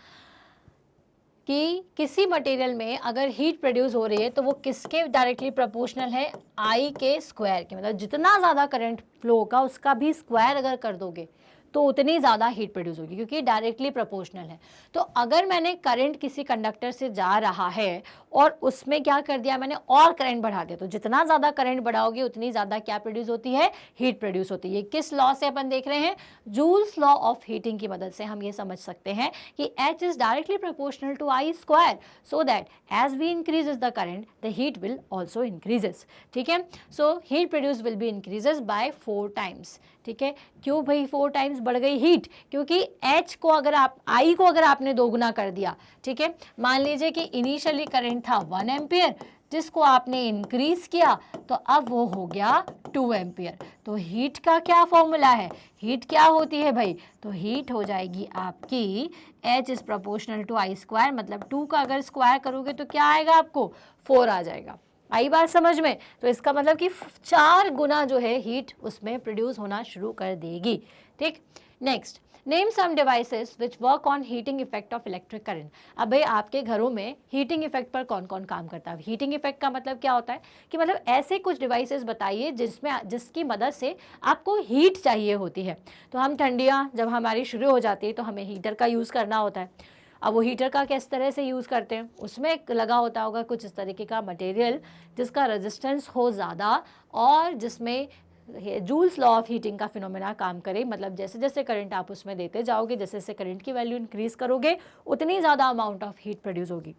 S1: कि किसी मटेरियल में अगर हीट प्रोड्यूस हो रही है तो वो किसके डायरेक्टली प्रोपोर्शनल है, I के स्क्वायर के। मतलब जितना ज़्यादा करंट फ्लो होगा उसका भी स्क्वायर अगर कर दोगे तो उतनी ज़्यादा हीट प्रोड्यूस होगी, क्योंकि डायरेक्टली प्रोपोर्शनल है। तो अगर मैंने करंट किसी कंडक्टर से जा रहा है और उसमें क्या कर दिया, मैंने और करंट बढ़ा दिया, तो जितना ज़्यादा करंट बढ़ाओगे उतनी ज़्यादा क्या प्रोड्यूस होती है, हीट प्रोड्यूस होती है। किस लॉ से अपन देख रहे हैं, जूल्स लॉ ऑफ हीटिंग की मदद से हम ये समझ सकते हैं कि H is directly proportional to I square, so that as we increases the current the heat will also increases. ठीक है, so heat produce will be increases by 4 times. ठीक है, क्यों भाई 4 टाइम्स बढ़ गई हीट, क्योंकि H को अगर आप I को अगर आपने दोगुना कर दिया, ठीक है, मान लीजिए कि इनिशियली करंट था 1 एम्पियर जिसको आपने इंक्रीज किया तो अब वो हो गया 2 एम्पियर। तो हीट का क्या फॉर्मूला है, हीट क्या होती है भाई, तो हीट हो जाएगी आपकी H is proportional to I square, मतलब 2 का अगर स्क्वायर करोगे तो क्या आएगा आपको, 4 आ जाएगा। आई बात समझ में। तो इसका मतलब कि 4 गुना जो है हीट उसमें प्रोड्यूस होना शुरू कर देगी। ठीक, next, name some devices which work on heating effect of electric current. अब भाई आपके घरों में हीटिंग इफेक्ट पर कौन कौन काम करता है। हीटिंग इफेक्ट का मतलब क्या होता है कि मतलब ऐसे कुछ डिवाइसेस बताइए जिसकी मदद से आपको हीट चाहिए होती है। तो हम ठंडियाँ जब हमारी शुरू हो जाती है तो हमें हीटर का यूज़ करना होता है। अब वो हीटर का किस तरह से यूज़ करते हैं, उसमें लगा होता होगा कुछ इस तरीके का मटेरियल जिसका रेजिस्टेंस हो ज़्यादा और जिसमें जूल्स लॉ ऑफ हीटिंग का फिनोमेना काम करे। मतलब जैसे जैसे करंट आप उसमें देते जाओगे, जैसे जैसे करंट की वैल्यू इंक्रीज़ करोगे उतनी ज़्यादा अमाउंट ऑफ हीट प्रोड्यूस होगी।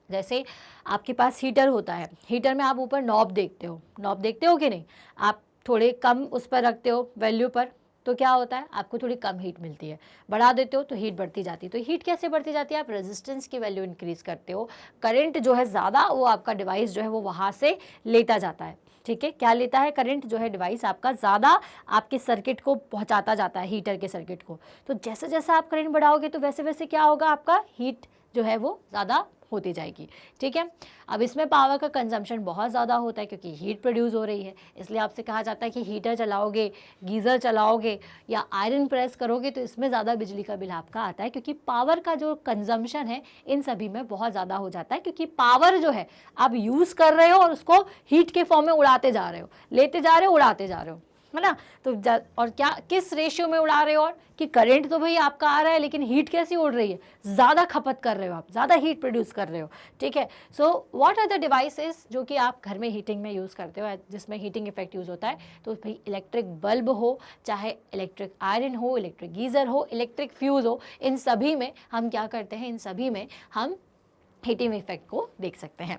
S1: जैसे आपके पास हीटर होता है, हीटर में आप ऊपर नॉब देखते हो, नॉब देखते हो कि नहीं, आप थोड़े कम उस पर रखते हो वैल्यू पर तो क्या होता है, आपको थोड़ी कम हीट मिलती है, बढ़ा देते हो तो हीट बढ़ती जाती है। तो हीट कैसे बढ़ती जाती है, आप रेजिस्टेंस की वैल्यू इंक्रीज करते हो, करंट जो है ज़्यादा वो आपका डिवाइस जो है वो वहाँ से लेता जाता है। ठीक है, क्या लेता है, करंट जो है डिवाइस आपका ज़्यादा आपके सर्किट को पहुँचाता जाता है, हीटर के सर्किट को। तो जैसे जैसे आप करंट बढ़ाओगे तो वैसे वैसे क्या होगा, आपका हीट जो है वो ज़्यादा होती जाएगी। ठीक है, अब इसमें पावर का कंजम्पशन बहुत ज़्यादा होता है क्योंकि हीट प्रोड्यूस हो रही है, इसलिए आपसे कहा जाता है कि हीटर चलाओगे, गीज़र चलाओगे या आयरन प्रेस करोगे तो इसमें ज़्यादा बिजली का बिल आपका आता है, क्योंकि पावर का जो कंजम्पशन है इन सभी में बहुत ज़्यादा हो जाता है, क्योंकि पावर जो है आप यूज़ कर रहे हो और उसको हीट के फॉर्म में उड़ाते जा रहे हो, लेते जा रहे हो, उड़ाते जा रहे हो, है ना। तो और क्या किस रेशियो में उड़ा रहे हो, और कि करंट तो भाई आपका आ रहा है लेकिन हीट कैसी उड़ रही है, ज़्यादा खपत कर रहे हो आप, ज़्यादा हीट प्रोड्यूस कर रहे हो। ठीक है, so what are the devices जो कि आप घर में हीटिंग में यूज़ करते हो, जिसमें हीटिंग इफेक्ट यूज़ होता है। तो भाई इलेक्ट्रिक बल्ब हो, चाहे इलेक्ट्रिक आयरन हो, इलेक्ट्रिक गीज़र हो, इलेक्ट्रिक फ्यूज़ हो, इन सभी में हम क्या करते हैं, इन सभी में हम हीटिंग इफेक्ट को देख सकते हैं।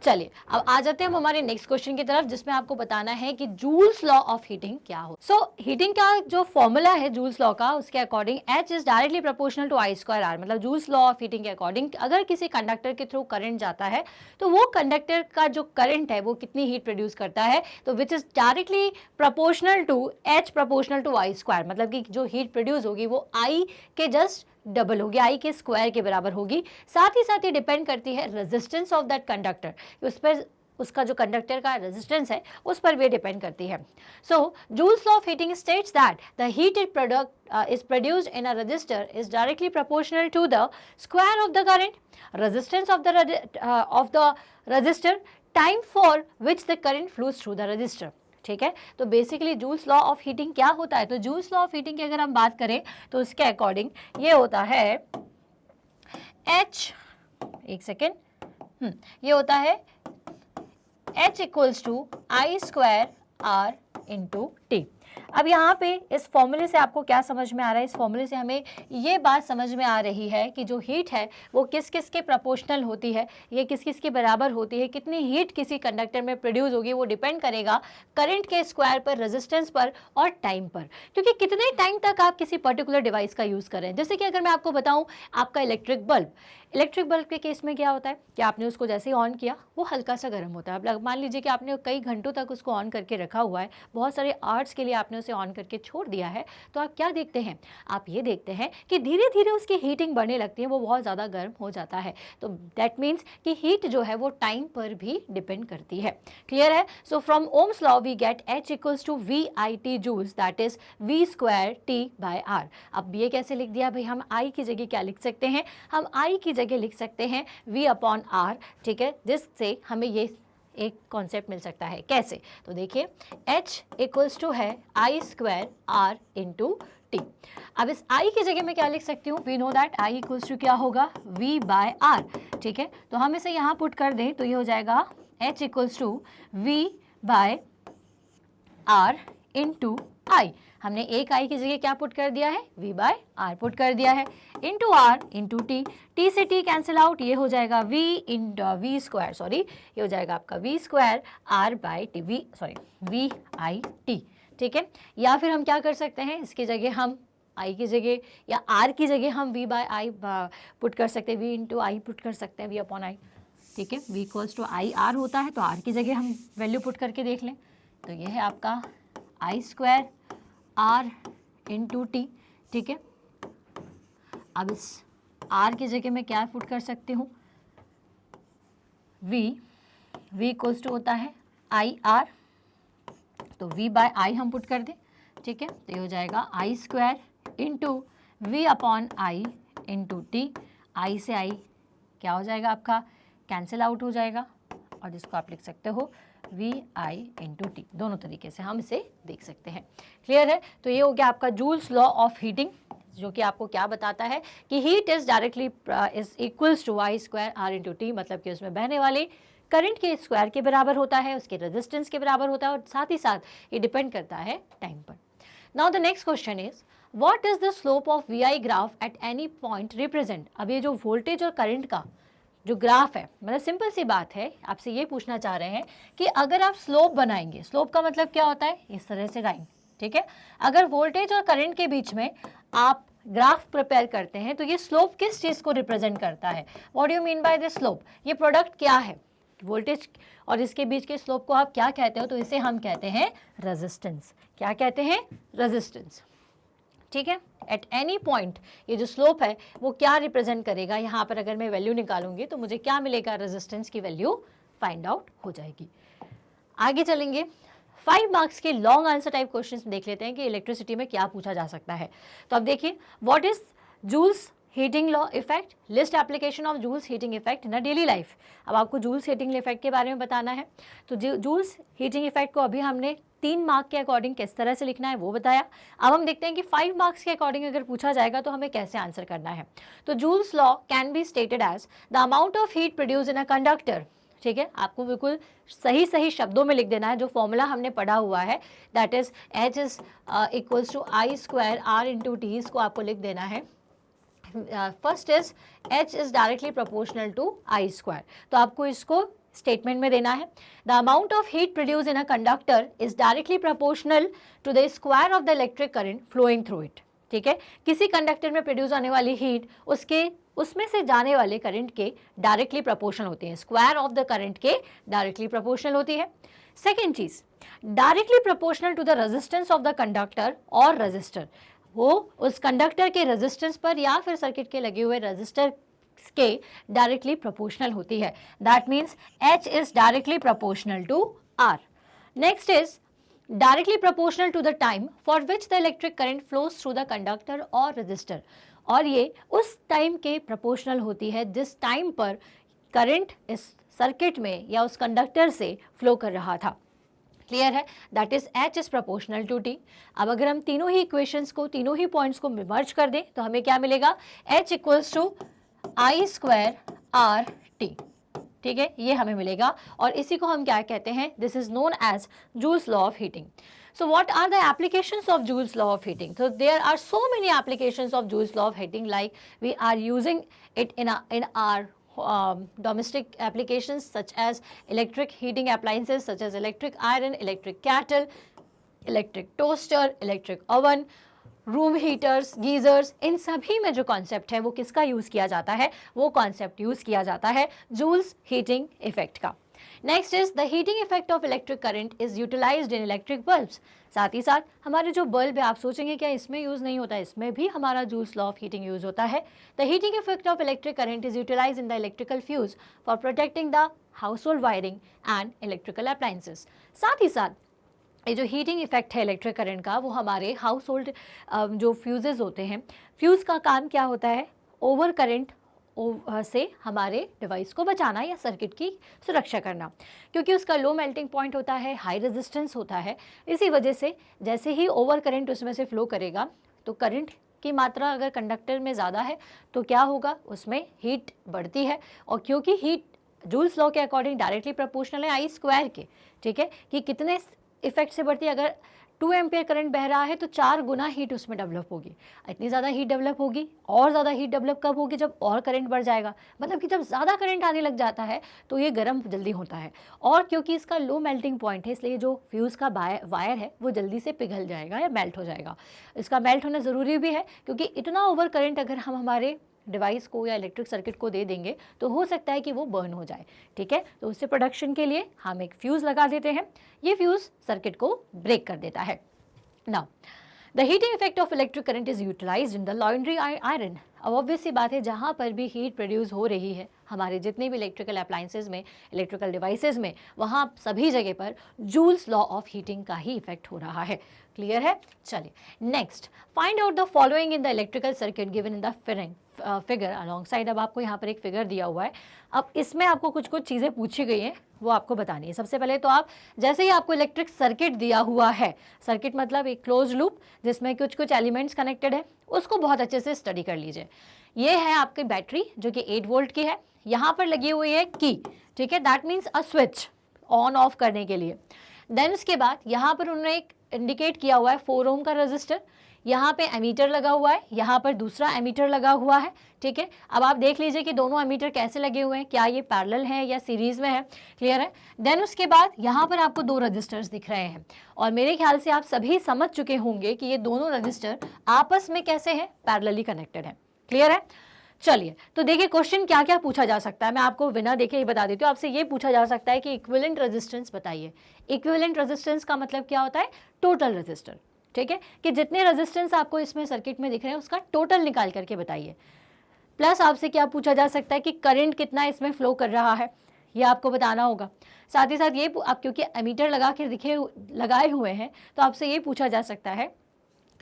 S1: चलिए अब आ जाते हैं हम हमारे नेक्स्ट क्वेश्चन की तरफ, जिसमें आपको बताना है कि जूल्स लॉ ऑफ हीटिंग क्या हो। सो हीटिंग का जो फॉर्मूला है जूल्स लॉ का, उसके according H is directly proportional to I square R। मतलब जूल्स लॉ ऑफ हीटिंग के अकॉर्डिंग अगर किसी कंडक्टर के थ्रू करंट जाता है तो वो कंडक्टर का जो करंट है वो कितनी हीट प्रोड्यूस करता है, तो which is directly proportional to H proportional to I square. मतलब कि जो हीट प्रोड्यूस होगी वो I के जस्ट डबल होगी, I के स्क्वायर के बराबर होगी। साथ ही डिपेंड करती है रेजिस्टेंस ऑफ दैट कंडक्टर, उस पर उसका जो कंडक्टर का रेजिस्टेंस है उस पर भी डिपेंड करती है। So Joule's law of heating states that the heated product is produced in a resistor is directly proportional to the square of the current, resistance of the resistor, time for which the current flows through the resistor. ठीक है, तो basically Joule's law of heating क्या होता है, तो Joule's law of heating की अगर हम बात करें तो उसके अकॉर्डिंग ये होता है H, एक सेकेंड, ये होता है H equals to I square R into t. अब यहाँ पे इस फॉर्मूले से आपको क्या समझ में आ रहा है? इस फॉर्मूले से हमें ये बात समझ में आ रही है कि जो हीट है वो किस किस के प्रोपोर्शनल होती है, ये किस किस के बराबर होती है, कितनी हीट किसी कंडक्टर में प्रोड्यूस होगी वो डिपेंड करेगा करंट के स्क्वायर पर, रेजिस्टेंस पर और टाइम पर। क्योंकि कितने टाइम तक आप किसी पर्टिकुलर डिवाइस का यूज़ करें। जैसे कि अगर मैं आपको बताऊँ, आपका इलेक्ट्रिक बल्ब के केस में क्या होता है कि आपने उसको जैसे ही ऑन किया वो हल्का सा गर्म होता है। अब मान लीजिए कि आपने कई घंटों तक उसको ऑन करके रखा हुआ है, बहुत सारे आवर्स के लिए आपने उसे ऑन करके छोड़ दिया है, तो आप क्या देखते हैं? आप ये देखते हैं कि धीरे धीरे उसकी हीटिंग बढ़ने लगती है, वो बहुत ज़्यादा गर्म हो जाता है। तो दैट मीन्स कि हीट जो है वो टाइम पर भी डिपेंड करती है। क्लियर है? So from Ohm's law we get H equals to V I t joules, that is V square T by R। अब ये कैसे लिख दिया भाई? हम I की जगह क्या लिख सकते हैं? हम I की जगह लिख सकते हैं V अपॉन R, ठीक है, जिससे हमें ये एक कॉन्सेप्ट मिल सकता है। कैसे? तो देखिए H इक्वल्स टू है आई स्क्वायर R इंटू टी। अब इस I की जगह मैं क्या लिख सकती हूँ? We know that I equals to क्या होगा? V बाय R, ठीक है। तो हम इसे यहाँ पुट कर दें तो ये हो जाएगा H equals to V by R into I। हमने एक I की जगह क्या पुट कर दिया है? V बाय R पुट कर दिया है, into R into T. T से टी कैंसिल आउट, ये हो जाएगा V स्क्वायर, सॉरी ये हो जाएगा आपका V square R by t, V I t, ठीक है। या फिर हम क्या कर सकते हैं, इसकी जगह हम I की जगह या R की जगह हम V बाय आई पुट कर सकते हैं, V इंटू आई पुट कर सकते हैं, V अपॉन आई, ठीक है। V equals to I R होता है, तो R की जगह हम वैल्यू पुट करके देख लें तो ये है आपका आई स्क्वायर R इंटू टी, ठीक है। अब इस R की जगह मैं क्या पुट कर सकती हूँ? V इक्वल्स टू होता है आई आर, तो V बाय आई हम पुट कर दें, ठीक है। तो ये हो जाएगा I square into V upon I into T. I से आई क्या हो जाएगा आपका? कैंसिल आउट हो जाएगा, और जिसको आप लिख सकते हो V आई इंटू टी। दोनों तरीके से हम इसे देख सकते हैं। क्लियर है? तो ये हो गया आपका जूल्स लॉ ऑफ हीटिंग, जो कि आपको क्या बताता है कि heat is directly is equals to I square R into T, मतलब कि उसमें बहने वाले करंट के स्क्वायर के बराबर होता है, उसके रेजिस्टेंस के बराबर होता है, और साथ ही साथ ये डिपेंड करता है टाइम पर। Now the next question is what is the slope of V I graph at any point represent. अब ये जो वोल्टेज और करंट का जो ग्राफ है, मतलब सिंपल सी बात है, आपसे ये पूछना चाह रहे हैं कि अगर आप स्लोप बनाएंगे, स्लोप का मतलब क्या होता है? इस तरह से लाइन, ठीक है। अगर वोल्टेज और करंट के बीच में आप ग्राफ प्रिपेयर करते हैं तो ये स्लोप किस चीज़ को रिप्रेजेंट करता है? What do you mean by this slope? ये प्रोडक्ट क्या है? वोल्टेज और इसके बीच के स्लोप को आप क्या कहते हो? तो इसे हम कहते हैं रेजिस्टेंस। क्या कहते हैं? रेजिस्टेंस, ठीक है। एट एनी पॉइंट ये जो स्लोप है वो क्या रिप्रेजेंट करेगा? यहाँ पर अगर मैं वैल्यू निकालूंगी तो मुझे क्या मिलेगा? रेजिस्टेंस की वैल्यू फाइंड आउट हो जाएगी। आगे चलेंगे, 5 मार्क्स के लॉन्ग आंसर टाइप क्वेश्चंस देख लेते हैं कि इलेक्ट्रिसिटी में क्या पूछा जा सकता है। तो अब देखिए, what is Joule's heating law effect, list application of Joule's heating effect in a daily life. अब आपको जूल्स हीटिंग इफेक्ट के बारे में बताना है। तो जूल्स हीटिंग इफेक्ट को अभी हमने 3 मार्क के अकॉर्डिंग किस तरह से लिखना है वो बताया। अब हम देखते हैं कि 5 मार्क्स के अकॉर्डिंग अगर पूछा जाएगा तो हमें कैसे आंसर करना है। तो Joule's law can be stated as the amount of heat produce in a conductor, ठीक है। आपको बिल्कुल सही शब्दों में लिख देना है जो फॉर्मूला हमने पढ़ा हुआ है, that is H is equals to I square R into T. इसको आपको लिख देना है। First is H is directly proportional to I square, तो आपको इसको स्टेटमेंट में देना है। The amount of heat produce in a conductor is directly proportional to the square of the electric current flowing through it, ठीक है। किसी conductor में प्रोड्यूस होने वाली हीट उसमें से जाने वाले करंट के डायरेक्टली प्रोपोर्शनल होती है, स्क्वायर ऑफ द करंट के डायरेक्टली प्रोपोर्शनल होती है। सेकेंड चीज, directly proportional to the resistance of the conductor और रेजिस्टर, वो उस कंडक्टर के रेजिस्टेंस पर या फिर सर्किट के लगे हुए रेजिस्टर के डायरेक्टली प्रोपोर्शनल होती है। That means H is directly proportional to R। Next is directly proportional to the time for which the electric current flows through the conductor और रजिस्टर, और ये उस टाइम के प्रोपोर्शनल होती है जिस टाइम पर करंट इस सर्किट में या उस कंडक्टर से फ्लो कर रहा था। क्लियर है? That is H is proportional to T। अब अगर हम तीनों ही इक्वेशंस को, तीनों ही पॉइंट्स को मर्ज कर दें तो हमें क्या मिलेगा? H equals to I square R T, ठीक है, ये हमें मिलेगा और इसी को हम क्या कहते हैं, this is known as Joule's law of heating. So what are the applications of Joule's law of heating? So there are so many applications of Joule's law of heating, like we are using it in our domestic applications such as electric heating appliances such as electric iron, electric kettle, electric toaster, electric oven, room heaters, geysers, इन सभी में जो concept है वो किसका use किया जाता है, वो कॉन्सेप्ट यूज़ किया जाता है जूल्स हीटिंग इफेक्ट का. Next is the heating effect of electric current is utilized in electric bulbs. साथ ही साथ हमारे जो बल्ब है, आप सोचेंगे क्या इसमें यूज़ नहीं होता, इसमें भी हमारा Joule's law of heating use होता है. The heating effect of electric current is utilized in the electrical fuse for protecting the household wiring and electrical appliances. साथ ही साथ ये जो हीटिंग इफेक्ट है इलेक्ट्रिक करंट का, वो हमारे हाउस होल्ड जो फ्यूजेस होते हैं, फ्यूज़ का काम क्या होता है, ओवर करंट से हमारे डिवाइस को बचाना या सर्किट की सुरक्षा करना, क्योंकि उसका लो मेल्टिंग पॉइंट होता है, हाई रेजिस्टेंस होता है. इसी वजह से जैसे ही ओवर करंट उसमें से फ्लो करेगा तो करंट की मात्रा अगर कंडक्टर में ज़्यादा है तो क्या होगा, उसमें हीट बढ़ती है. और क्योंकि हीट जूल्स लॉ के अकॉर्डिंग डायरेक्टली प्रोपोर्शनल है आई स्क्वायर के, ठीक है, कि कितने इफेक्ट से बढ़ती है. अगर 2 एम्पियर करंट बह रहा है तो 4 गुना हीट उसमें डेवलप होगी. इतनी ज़्यादा हीट डेवलप होगी, और ज़्यादा हीट डेवलप कब होगी, जब और करंट बढ़ जाएगा. मतलब कि जब ज़्यादा करंट आने लग जाता है तो ये गर्म जल्दी होता है. और क्योंकि इसका लो मेल्टिंग पॉइंट है, इसलिए जो फ्यूज़ का वायर है वो जल्दी से पिघल जाएगा या मेल्ट हो जाएगा. इसका मेल्ट होना ज़रूरी भी है, क्योंकि इतना ओवर करंट अगर हम हमारे डिवाइस को या इलेक्ट्रिक सर्किट को दे देंगे तो हो सकता है कि वो बर्न हो जाए. ठीक है, तो उससे प्रोडक्शन के लिए हम एक फ्यूज़ लगा देते हैं. ये फ्यूज़ सर्किट को ब्रेक कर देता है. Now the heating effect of electric current is utilized in the laundry iron. अब ऑब्वियस सी बात है, जहाँ पर भी हीट प्रोड्यूस हो रही है हमारे जितने भी इलेक्ट्रिकल अप्लायंसेज में, इलेक्ट्रिकल डिवाइसेज में, वहाँ सभी जगह पर जूल्स लॉ ऑफ हीटिंग का ही इफेक्ट हो रहा है. क्लियर है? चलिए next, find out the following in the electrical circuit given in the figure along side. अब आपको यहाँ पर एक फिगर दिया हुआ है. अब इसमें आपको कुछ कुछ चीज़ें पूछी गई हैं, वो आपको बतानी है. सबसे पहले तो आप जैसे ही आपको इलेक्ट्रिक सर्किट दिया हुआ है, सर्किट मतलब एक क्लोज लूप जिसमें कुछ कुछ एलिमेंट्स कनेक्टेड है, उसको बहुत अच्छे से स्टडी कर लीजिए. ये है आपकी बैटरी जो कि 8 वोल्ट की है. यहाँ पर लगी हुई है की, ठीक है, that means a switch on off करने के लिए. देन उसके बाद यहाँ पर उन्होंने एक इंडिकेट किया हुआ है 4 ओम का रजिस्टर. यहाँ पे एमीटर लगा हुआ है, यहाँ पर दूसरा एमीटर लगा हुआ है. ठीक है, अब आप देख लीजिए कि दोनों एमीटर कैसे लगे हुए हैं, क्या ये पैरेलल है या सीरीज में है. क्लियर है? देन उसके बाद यहाँ पर आपको 2 रजिस्टर्स दिख रहे हैं, और मेरे ख्याल से आप सभी समझ चुके होंगे कि ये दोनों रजिस्टर आपस में कैसे हैं, पैरेलली कनेक्टेड है. क्लियर है? चलिए, तो देखिए क्वेश्चन क्या क्या पूछा जा सकता है. मैं आपको बिना देखे ही बता देती हूँ. आपसे ये पूछा जा सकता है कि इक्विवेलेंट रेजिस्टेंस बताइए. इक्विवेलेंट रेजिस्टेंस का मतलब क्या होता है? Total resistor. ठीक है, कि जितने रेजिस्टेंस आपको इसमें सर्किट में दिख रहे हैं उसका टोटल निकाल करके बताइए. प्लस आपसे क्या पूछा जा सकता है कि करंट कितना इसमें फ्लो कर रहा है, ये आपको बताना होगा. साथ ही साथ ये आप क्योंकि एमीटर लगाए हुए हैं तो आपसे ये पूछा जा सकता है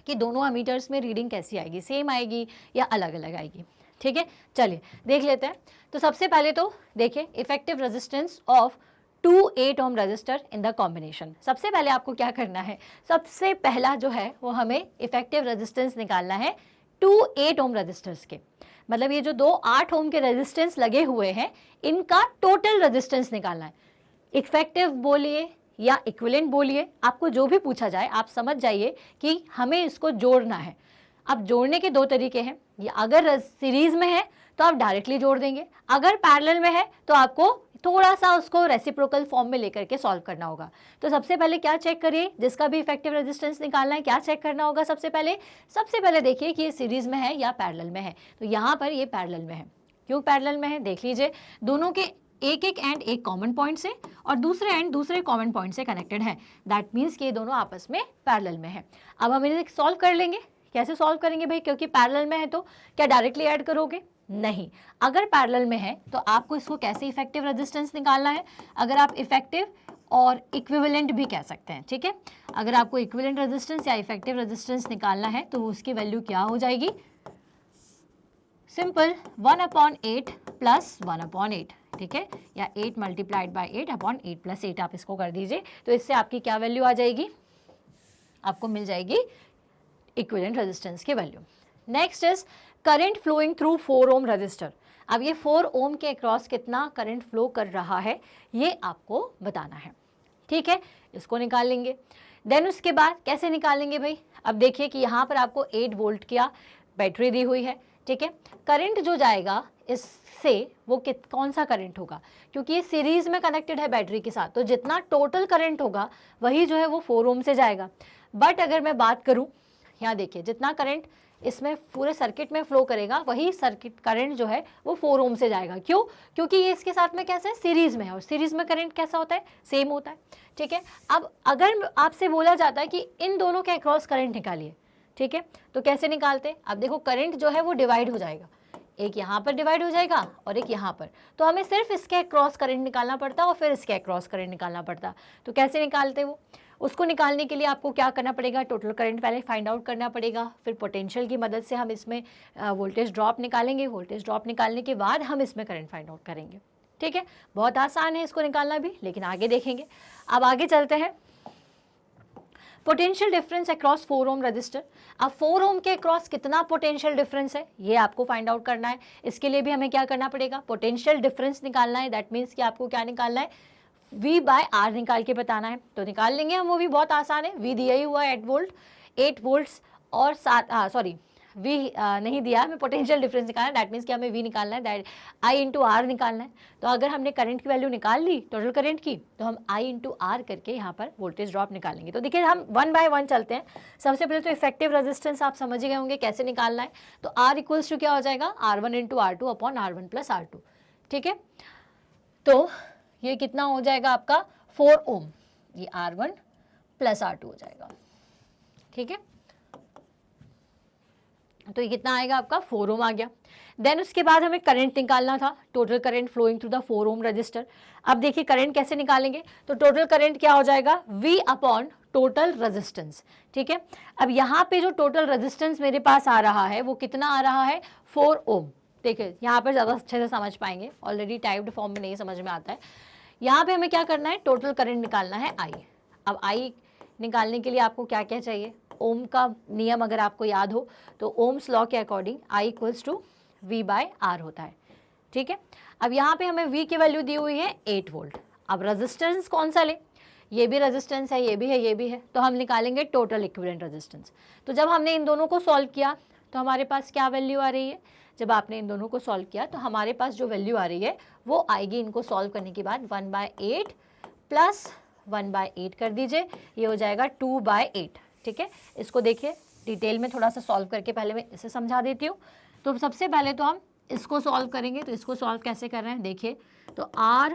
S1: कि दोनों एमीटर्स में रीडिंग कैसी आएगी, सेम आएगी या अलग अलग आएगी. ठीक है, चलिए देख लेते हैं. तो सबसे पहले तो देखिए effective resistance of 2 8 ohm resistor in the combination. सबसे पहले आपको क्या करना है, सबसे पहला जो है वो हमें इफेक्टिव रेजिस्टेंस निकालना है 2 8 ओम रजिस्टर्स के. मतलब ये जो 2 8 ओम के रेजिस्टेंस लगे हुए हैं इनका टोटल रेजिस्टेंस निकालना है. इफेक्टिव बोलिए या इक्विवेलेंट बोलिए, आपको जो भी पूछा जाए आप समझ जाइए कि हमें इसको जोड़ना है. अब जोड़ने के 2 तरीके हैं. या अगर सीरीज में है तो आप डायरेक्टली जोड़ देंगे, अगर पैरेलल में है तो आपको थोड़ा सा उसको रेसिप्रोकल फॉर्म में लेकर के सॉल्व करना होगा. तो सबसे पहले क्या चेक करिए, जिसका भी इफेक्टिव रेजिस्टेंस निकालना है क्या चेक करना होगा. सबसे पहले देखिए कि ये सीरीज में है या पैरेलल में है. तो यहाँ पर ये पैरेलल में है. क्यों पैरेलल में है देख लीजिए, दोनों के एक एंड एक कॉमन पॉइंट से और दूसरे एंड दूसरे कॉमन पॉइंट से कनेक्टेड है. दैट मीन्स कि ये दोनों आपस में पैरेलल में है. अब हम इन्हें सॉल्व कर लेंगे. कैसे सॉल्व करेंगे भाई, क्योंकि पैरेलल में है तो क्या डायरेक्टली ऐड करोगे, नहीं. अगर पैरेलल में है तो आपको इसको कैसे इफेक्टिव रेजिस्टेंस निकालना है. अगर आप इफेक्टिव और इक्विवेलेंट भी कह सकते हैं. ठीक है, अगर आपको इक्विवेलेंट रेजिस्टेंस या इफेक्टिव रेजिस्टेंस निकालना है तो उसकी वैल्यू क्या हो जाएगी, सिंपल 1/8 प्लस 1/8. ठीक है, या 8 मल्टीप्लाइड बाई 8/8 प्लस 8 आप इसको कर दीजिए. तो इससे आपकी क्या वैल्यू आ जाएगी, आपको मिल जाएगी इक्विवेलेंट रेजिस्टेंस की value. Next is current flowing through 4 ohm resistor. अब ये 4 ओम के अक्रॉस कितना करंट फ्लो कर रहा है ये आपको बताना है, ठीक है, इसको निकाल लेंगे। देन उसके बाद कैसे निकालेंगे भाई, अब देखिए कि यहाँ पर आपको 8 वोल्ट की बैटरी दी हुई है, ठीक है। करंट जो जाएगा इससे वो कौन सा करंट होगा, क्योंकि ये सीरीज में कनेक्टेड है बैटरी के साथ, तो जितना टोटल करंट होगा वही जो है वो 4 ओम से जाएगा। बट अगर मैं बात करूं, यहाँ देखिए जितना करंट इसमें पूरे सर्किट में फ्लो करेगा वही सर्किट करंट जो है वो 4 ओम से जाएगा। क्यों? क्योंकि ये इसके साथ में कैसे सीरीज में है, और सीरीज में करंट कैसा होता है, सेम होता है, ठीक है। अब अगर आपसे बोला जाता है कि इन दोनों के अक्रॉस करंट निकालिए, ठीक है, तो कैसे निकालते? अब देखो करंट जो है वो डिवाइड हो जाएगा, एक यहाँ पर डिवाइड हो जाएगा और एक यहाँ पर, तो हमें सिर्फ इसके अक्रॉस करंट निकालना पड़ता और फिर इसके अक्रॉस करंट निकालना पड़ता। तो कैसे निकालते वो, उसको निकालने के लिए आपको क्या करना पड़ेगा, टोटल करंट पहले फाइंड आउट करना पड़ेगा, फिर पोटेंशियल की मदद से हम इसमें वोल्टेज ड्रॉप निकालेंगे, वोल्टेज ड्रॉप निकालने के बाद हम इसमें करंट फाइंड आउट करेंगे, ठीक है। बहुत आसान है इसको निकालना भी, लेकिन आगे देखेंगे। अब आगे चलते हैं, potential difference across 4 ohm resistor. अब 4 ओम के अक्रॉस कितना पोटेंशियल डिफरेंस है ये आपको फाइंड आउट करना है। इसके लिए भी हमें क्या करना पड़ेगा, पोटेंशियल डिफरेंस निकालना है। दैट मीन्स कि आपको क्या निकालना है, V बाय आर निकाल के बताना है। तो निकाल लेंगे हम, वो भी बहुत आसान है। V दिया ही हुआ है 8 वोल्ट्स और 7 V नहीं दिया, हमें पोटेंशियल डिफरेंस निकालना है। दैट मीन्स कि हमें V निकालना है, दैट I इंटू आर निकालना है। तो अगर हमने करंट की वैल्यू निकाल ली टोटल करंट की, तो हम I इंटू आर करके यहाँ पर वोल्टेज ड्रॉप निकालेंगे। तो देखिए हम 1 बाय 1 चलते हैं। सबसे पहले तो इफेक्टिव रेजिस्टेंस आप समझ गए होंगे कैसे निकालना है। तो R इक्वल्स टू क्या हो जाएगा, R1 into R2 upon R1 plus R2, ठीक है। तो ये कितना हो जाएगा आपका 4 ओम, ये R1 प्लस R2 हो जाएगा, ठीक है। तो ये कितना आएगा आपका 4 ओम आ गया। देन उसके बाद हमें करंट निकालना था, total current flowing through the 4 ohm resistor. अब देखिए करंट कैसे निकालेंगे, तो टोटल करंट क्या हो जाएगा, V अपॉन टोटल रेजिस्टेंस, ठीक है। अब यहाँ पे जो टोटल रेजिस्टेंस मेरे पास आ रहा है वो कितना आ रहा है, 4 ओम। देखिए यहाँ पर ज़्यादा अच्छे से समझ पाएंगे, ऑलरेडी टाइप्ड फॉर्म में नहीं समझ में आता है। यहाँ पे हमें क्या करना है, टोटल करंट निकालना है I। अब I निकालने के लिए आपको क्या क्या चाहिए, ओम का नियम अगर आपको याद हो तो ओम्स लॉ के according I equals to V by R होता है, ठीक है। अब यहाँ पे हमें V की वैल्यू दी हुई है 8 वोल्ट। अब रेजिस्टेंस कौन सा ले, ये भी रेजिस्टेंस है, ये भी है, ये भी है, तो हम निकालेंगे टोटल इक्विवेलेंट रेजिस्टेंस। तो जब हमने इन दोनों को सॉल्व किया तो हमारे पास क्या वैल्यू आ रही है, जब आपने इन दोनों को सॉल्व किया तो हमारे पास जो वैल्यू आ रही है वो आएगी, इनको सॉल्व करने के बाद 1/8 प्लस 1/8 कर दीजिए, ये हो जाएगा 2/8, ठीक है। इसको देखिए डिटेल में थोड़ा सा सॉल्व करके पहले मैं इसे समझा देती हूँ। तो सबसे पहले तो हम इसको सॉल्व करेंगे, तो इसको सॉल्व कैसे कर रहे हैं देखिए, तो R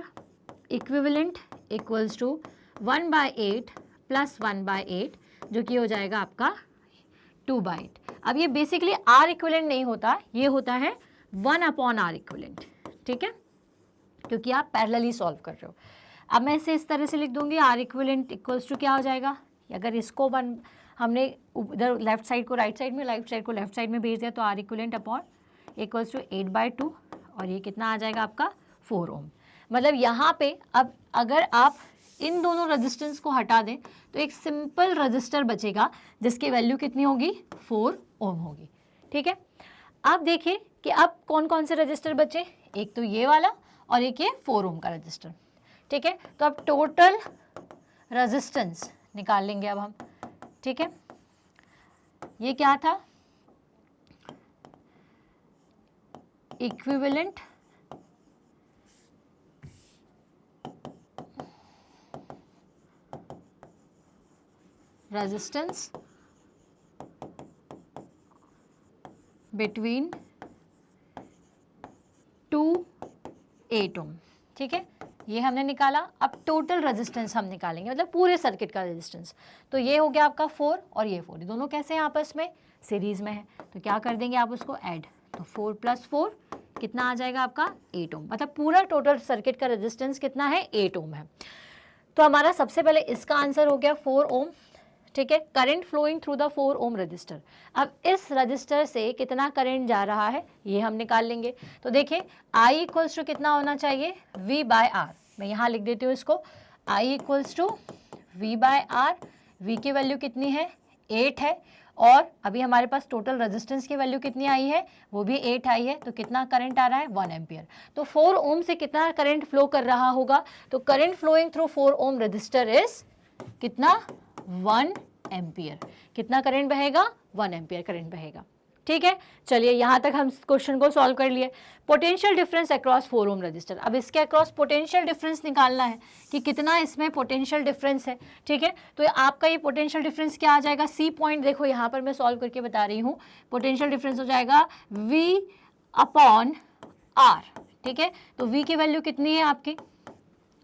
S1: equivalent equals to 1/8 plus 1/8 जो कि हो जाएगा आपका 2/8। अब ये बेसिकली R इक्विवेलेंट नहीं होता, ये होता है 1 अपॉन R इक्विवेलेंट, ठीक है, क्योंकि आप पैरेलली सॉल्व कर रहे हो। अब मैं इसे इस तरह से लिख दूंगी, R इक्विवेलेंट इक्वल्स टू क्या हो जाएगा, अगर इसको हमने उधर लेफ्ट साइड को राइट साइड में, राइट साइड को लेफ्ट साइड में भेज दिया, तो R equivalent upon equals to 8/2 और ये कितना आ जाएगा आपका 4 ओम। मतलब यहाँ पे अब अगर आप इन दोनों रेजिस्टेंस को हटा दें तो एक सिंपल रजिस्टर बचेगा जिसकी वैल्यू कितनी होगी, 4 ओम होगी, ठीक है। अब देखिए कि अब कौन कौन से रजिस्टर बचे, एक तो ये वाला और एक ये 4 ओम का रजिस्टर, ठीक है। तो अब टोटल रेजिस्टेंस निकाल लेंगे अब हम, ठीक है। ये क्या था, इक्विवेलेंट रेजिस्टेंस बिटवीन 2-8 ओम, ठीक है, ये हमने निकाला। अब टोटल रेजिस्टेंस हम निकालेंगे, मतलब पूरे सर्किट का रेजिस्टेंस। तो ये हो गया आपका 4 और ये 4, ये दोनों कैसे हैं आपस में, सीरीज में है, तो क्या कर देंगे आप उसको ऐड, तो 4 + 4 कितना आ जाएगा आपका 8 ओम, मतलब पूरा टोटल सर्किट का रेजिस्टेंस कितना है, 8 ओम है। तो हमारा सबसे पहले इसका आंसर हो गया 4 ओम, ठीक है। Current flowing through the 4 ohm resistor. अब इस रजिस्टर से कितना करंट जा रहा है ये हम निकाल लेंगे। तो देखिए I इक्वल्स टू कितना होना चाहिए, V बाय आर। मैं यहाँ लिख देती हूँ इसको, I equals to V by R. V की वैल्यू कितनी है, 8 है, और अभी हमारे पास टोटल रेजिस्टेंस की वैल्यू कितनी आई है, वो भी 8 आई है, तो कितना करंट आ रहा है 1 एम्पियर। तो 4 ओम से कितना करंट फ्लो कर रहा होगा, तो current flowing through 4 ohm resistor is कितना 1 एम्पियर। कितना करंट बहेगा 1 एम्पियर करंट बहेगा। ठीक है, चलिए यहाँ तक हम क्वेश्चन को सॉल्व कर लिए। Potential difference across 4 ohm resistor, अब इसके अक्रॉस पोटेंशियल डिफरेंस निकालना है कि कितना इसमें पोटेंशियल डिफरेंस है। ठीक है, तो आपका ये पोटेंशियल डिफरेंस क्या आ जाएगा, सी पॉइंट देखो यहाँ पर मैं सॉल्व करके बता रही हूँ। पोटेंशियल डिफरेंस हो जाएगा V अपॉन R। ठीक है, तो V की वैल्यू कितनी है आपकी,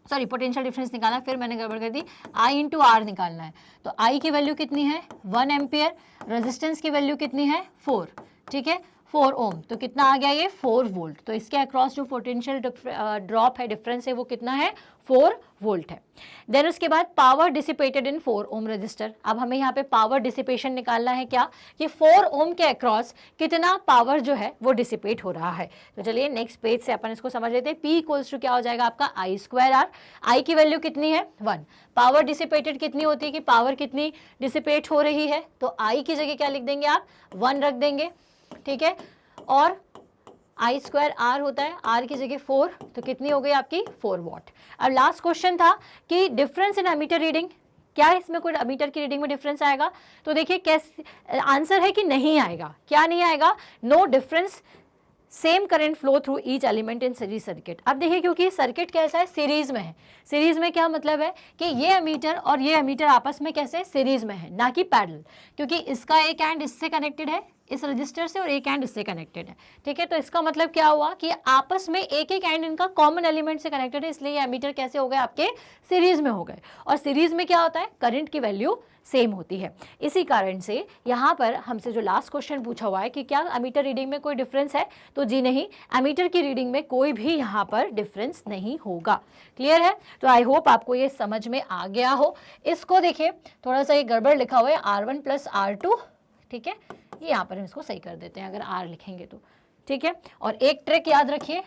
S1: सॉरी पोटेंशियल डिफरेंस निकालना, फिर मैंने गड़बड़ कर दी, I इंटू आर निकालना है। तो I की वैल्यू कितनी है 1 एम्पियर, रेजिस्टेंस की वैल्यू कितनी है 4। ठीक है, 4 ओम, तो कितना आ गया ये 4 वोल्ट। तो इसके अक्रॉस जो पोटेंशियल ड्रॉप है, डिफरेंस है, वो कितना है 4 वोल्ट है। देन उसके बाद power dissipated in 4 ohm resistor. अब हमें यहाँ पे पावर डिसिपेशन निकालना है क्या, कि 4 ओम के अक्रॉस कितना पावर जो है वो डिसिपेट हो रहा है। तो चलिए नेक्स्ट पेज से अपन इसको समझ लेते हैं। P इक्वल्स टू क्या हो जाएगा आपका I स्क्वायर R। I की वैल्यू कितनी है 1, पावर डिसिपेटेड कितनी होती है कि पावर कितनी डिसिपेट हो रही है, तो I की जगह क्या लिख देंगे आप 1 रख देंगे। ठीक है, और I स्क्वायर R होता है, R की जगह 4, तो कितनी हो गई आपकी 4 वॉट। अब लास्ट क्वेश्चन था कि डिफरेंस इन एमीटर रीडिंग, क्या इसमें कोई एमीटर की रीडिंग में डिफरेंस आएगा, तो देखिए कैसे आंसर है कि नहीं आएगा। क्या नहीं आएगा, no difference, same current flow through each element in series circuit. अब देखिए क्योंकि सर्किट कैसा है, सीरीज में है। सीरीज में क्या मतलब है कि ये एमीटर और ये एमीटर आपस में कैसे सीरीज में है, ना कि पैरेलल, क्योंकि इसका एक एंड इससे कनेक्टेड है इस रजिस्टर से और एक एंड इससे कनेक्टेड है। ठीक है, तो इसका मतलब क्या हुआ कि आपस में एक एक एंड इनका कॉमन एलिमेंट से कनेक्टेड है, इसलिए ये एमीटर कैसे हो गए आपके सीरीज में हो गए। और सीरीज में क्या होता है, करंट की वैल्यू सेम होती है। इसी कारण से यहाँ पर हमसे जो लास्ट क्वेश्चन पूछा हुआ है कि क्या एमीटर रीडिंग में कोई डिफरेंस है, तो जी नहीं, एमीटर की रीडिंग में कोई भी यहाँ पर डिफरेंस नहीं होगा। क्लियर है, तो आई होप आपको ये समझ में आ गया हो। इसको देखिए थोड़ा सा ये गड़बड़ लिखा हुआ है R1 प्लस R2। ठीक है, ये यहाँ पर हम इसको सही कर देते हैं अगर R लिखेंगे तो। ठीक है, और एक ट्रिक याद रखिए,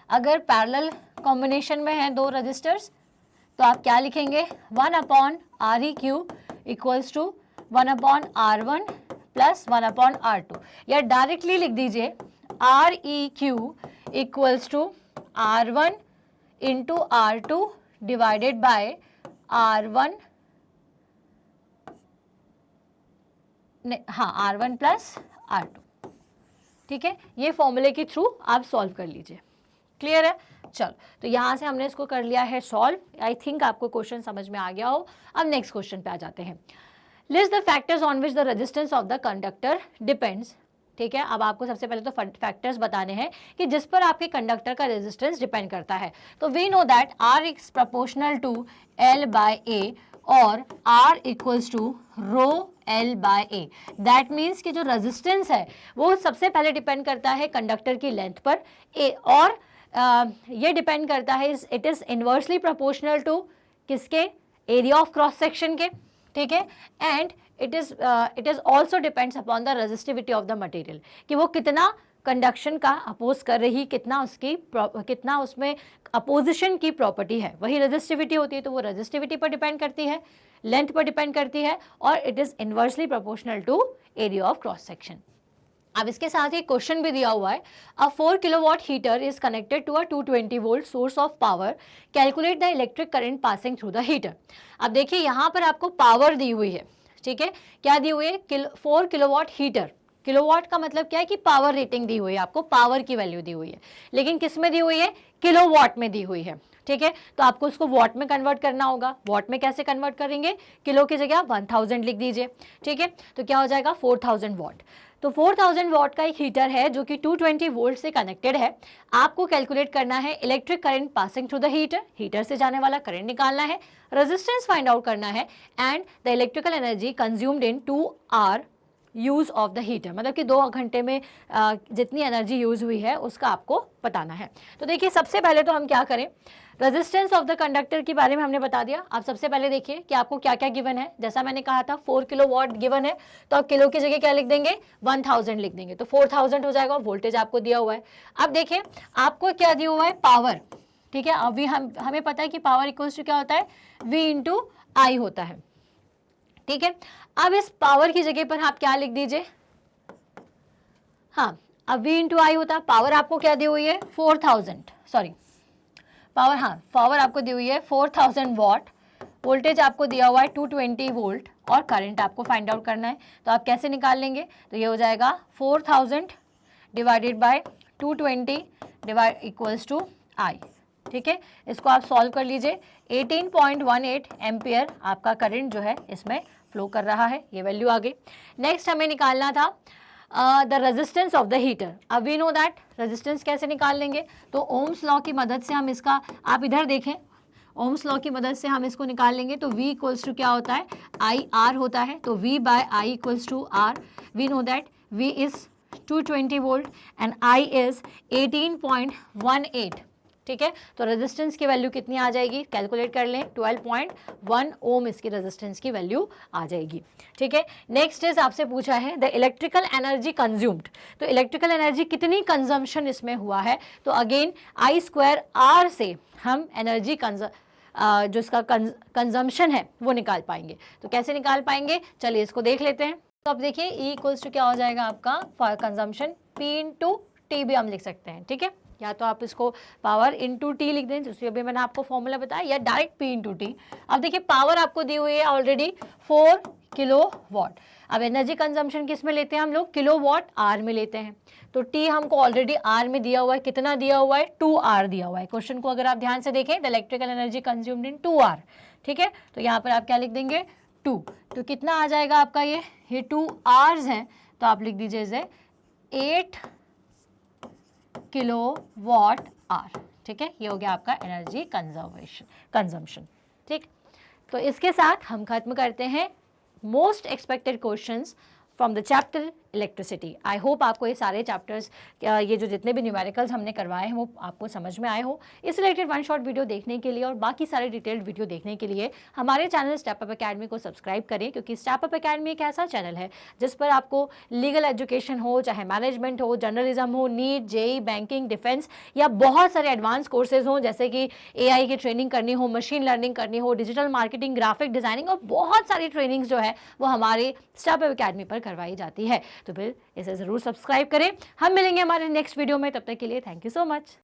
S1: अगर पैरेलल कॉम्बिनेशन में है दो रजिस्टर्स तो आप क्या लिखेंगे 1 upon REQ equals to 1 upon R1 plus 1 upon R2, या डायरेक्टली लिख दीजिए REQ equals to R1 into R2 divided by R1, हाँ R1 प्लस R2। ठीक है, ये फॉर्मूले के थ्रू आप सॉल्व कर लीजिए। क्लियर है, चलो तो यहाँ से हमने इसको कर लिया है सॉल्व। आई थिंक आपको क्वेश्चन समझ में आ गया हो। अब नेक्स्ट क्वेश्चन पे आ जाते हैं। List the factors on which the resistance of the conductor depends. ठीक है, अब आपको सबसे पहले तो फैक्टर्स बताने हैं कि जिस पर आपके कंडक्टर का रेजिस्टेंस डिपेंड करता है। तो we know that R is proportional to L by A और R equals to rho L by A। That means कि जो रेजिस्टेंस है वो सबसे पहले डिपेंड करता है कंडक्टर की लेंथ पर A, और ये डिपेंड करता है, it is inversely proportional to किसके, एरिया ऑफ क्रॉस सेक्शन के। ठीक है, and it is also depends upon the resistivity of the material, कि वो कितना कंडक्शन का अपोज कर रही, कितना उसमें अपोजिशन की प्रॉपर्टी है, वही रेजिस्टिविटी होती है। तो वो रेजिस्टिविटी पर डिपेंड करती है, लेंथ पर डिपेंड करती है, और it is inversely proportional to area of cross section. अब इसके साथ ही क्वेश्चन भी दिया हुआ है, a 4 kilowatt heater is connected to a 220 volt source of power, calculate the electric current passing through the heater. अब देखिए यहाँ पर आपको पावर दी हुई है। ठीक है, क्या दी हुई है 4 किलोवाट हीटर। किलोवाट का मतलब क्या है कि पावर रेटिंग दी हुई है, आपको पावर की वैल्यू दी हुई है, लेकिन किस में दी हुई है, किलोवाट में दी हुई है। ठीक है, तो आपको उसको वॉट में कन्वर्ट करना होगा। वॉट में कैसे कन्वर्ट करेंगे, किलो की जगह 1000 लिख दीजिए। ठीक है, तो क्या हो जाएगा 4000 वॉट। तो 4000 वॉट का एक हीटर है जो कि 220 वोल्ट से कनेक्टेड है। आपको कैलकुलेट करना है electric current passing through the heater, heater से जाने वाला करंट निकालना है, रेजिस्टेंस फाइंड आउट करना है, and the electrical energy consumed in 2 hour use of the heater, मतलब कि 2 घंटे में जितनी एनर्जी यूज हुई है उसका आपको बताना है। तो देखिए सबसे पहले तो हम क्या करें, रेजिस्टेंस ऑफ द कंडक्टर के बारे में हमने बता दिया। आप सबसे पहले देखिए कि आपको क्या क्या गिवन है। जैसा मैंने कहा था 4 किलोवाट गिवन है, तो आप किलो की जगह क्या लिख देंगे 1000 लिख देंगे, तो 4000 हो जाएगा। वोल्टेज आपको दिया हुआ है। अब देखिए आपको क्या दिया हुआ है, पावर। ठीक है, अभी हमें पता है कि पावर इक्वल्स टू क्या होता है, V इंटू आई होता है। ठीक है। अब इस पावर की जगह पर आप क्या लिख दीजिए, हाँ, अब V इंटू आई होता, पावर आपको क्या दी हुई है 4000, सॉरी पावर, हाँ पावर आपको दी हुई है 4000 वॉट, वोल्टेज आपको दिया हुआ है 220 वोल्ट और करंट आपको फाइंड आउट करना है। तो आप कैसे निकाल लेंगे, तो ये हो जाएगा 4000 divided by 220 divide equals to I. ठीक है, इसको आप सॉल्व कर लीजिए। 18.18 एम्पियर आपका करंट जो है इसमें फ्लो कर रहा है, ये वैल्यू आ गई। नेक्स्ट हमें निकालना था the resistance of the heater. अब वी नो दैट रेजिस्टेंस कैसे निकाल लेंगे, तो ओम्स लॉ की मदद से हम इसका, आप इधर देखें, ओम्स लॉ की मदद से हम इसको निकाल लेंगे। तो V इक्वल्स टू क्या होता है, आई आर होता है, तो V by I equals to R. We know that V is 220 volt and I is 18.18। ठीक है, तो रेजिस्टेंस की वैल्यू कितनी आ जाएगी, कैलकुलेट कर लें, 12.1 ओम इसकी रेजिस्टेंस की वैल्यू आ जाएगी। ठीक है, नेक्स्ट इज आपसे पूछा है द इलेक्ट्रिकल एनर्जी कंज्यूम्ड। तो इलेक्ट्रिकल एनर्जी कितनी कंजम्पशन इसमें हुआ है, तो अगेन आई स्क्वायर आर से हम एनर्जी जो इसका कंजम्पशन है वो निकाल पाएंगे। तो कैसे निकाल पाएंगे, चलिए इसको देख लेते हैं। तो अब देखिए E इक्वल्स टू क्या हो जाएगा आपका for consumption, P into T भी हम लिख सकते हैं। ठीक है, या तो आप इसको पावर इंटू टी लिख दें, जिससे अभी मैंने आपको फॉर्मूला बताया, या डायरेक्ट P इंटू टी। अब देखिए पावर आपको दी हुई है ऑलरेडी 4 किलो वॉट। अब एनर्जी कंजम्पशन किस में लेते हैं हम लोग, किलो वॉट आर में लेते हैं। तो T हमको ऑलरेडी आर में दिया हुआ है, कितना दिया हुआ है 2R दिया हुआ है। क्वेश्चन को अगर आप ध्यान से देखें, the electrical energy consumed in 2R। ठीक है, तो यहाँ पर आप क्या लिख देंगे 2, तो कितना आ जाएगा आपका ये 2 आवर्स हैं, तो आप लिख दीजिए इसे 8 किलो वॉट आर। ठीक है, ये हो गया आपका एनर्जी कंजम्पशन। ठीक, तो इसके साथ हम खत्म करते हैं most expected questions from the chapter electricity. I hope आपको ये सारे चैप्टर्स, ये जो जितने भी न्यूमेरिकल्स हमने करवाए हैं वो आपको समझ में आए हो। इस रिलेटेड वन शॉट वीडियो देखने के लिए और बाकी सारे डिटेल्ड वीडियो देखने के लिए हमारे चैनल स्टेप अप अकेडमी को सब्सक्राइब करें, क्योंकि स्टेप अप अकेडमी एक ऐसा चैनल है जिस पर आपको लीगल एजुकेशन हो, चाहे मैनेजमेंट हो, जर्नलिज्म हो, नीट, जेई, बैंकिंग, डिफेंस, या बहुत सारे एडवांस कोर्सेज हों, जैसे कि AI की ट्रेनिंग करनी हो, मशीन लर्निंग करनी हो, डिजिटल मार्केटिंग, ग्राफिक डिजाइनिंग, और बहुत सारी ट्रेनिंग्स जो है वो हमारे स्टेप अप अकेडमी पर करवाई जाती है। तो फिर इसे ज़रूर सब्सक्राइब करें। हम मिलेंगे हमारे नेक्स्ट वीडियो में, तब तक के लिए थैंक यू सो मच।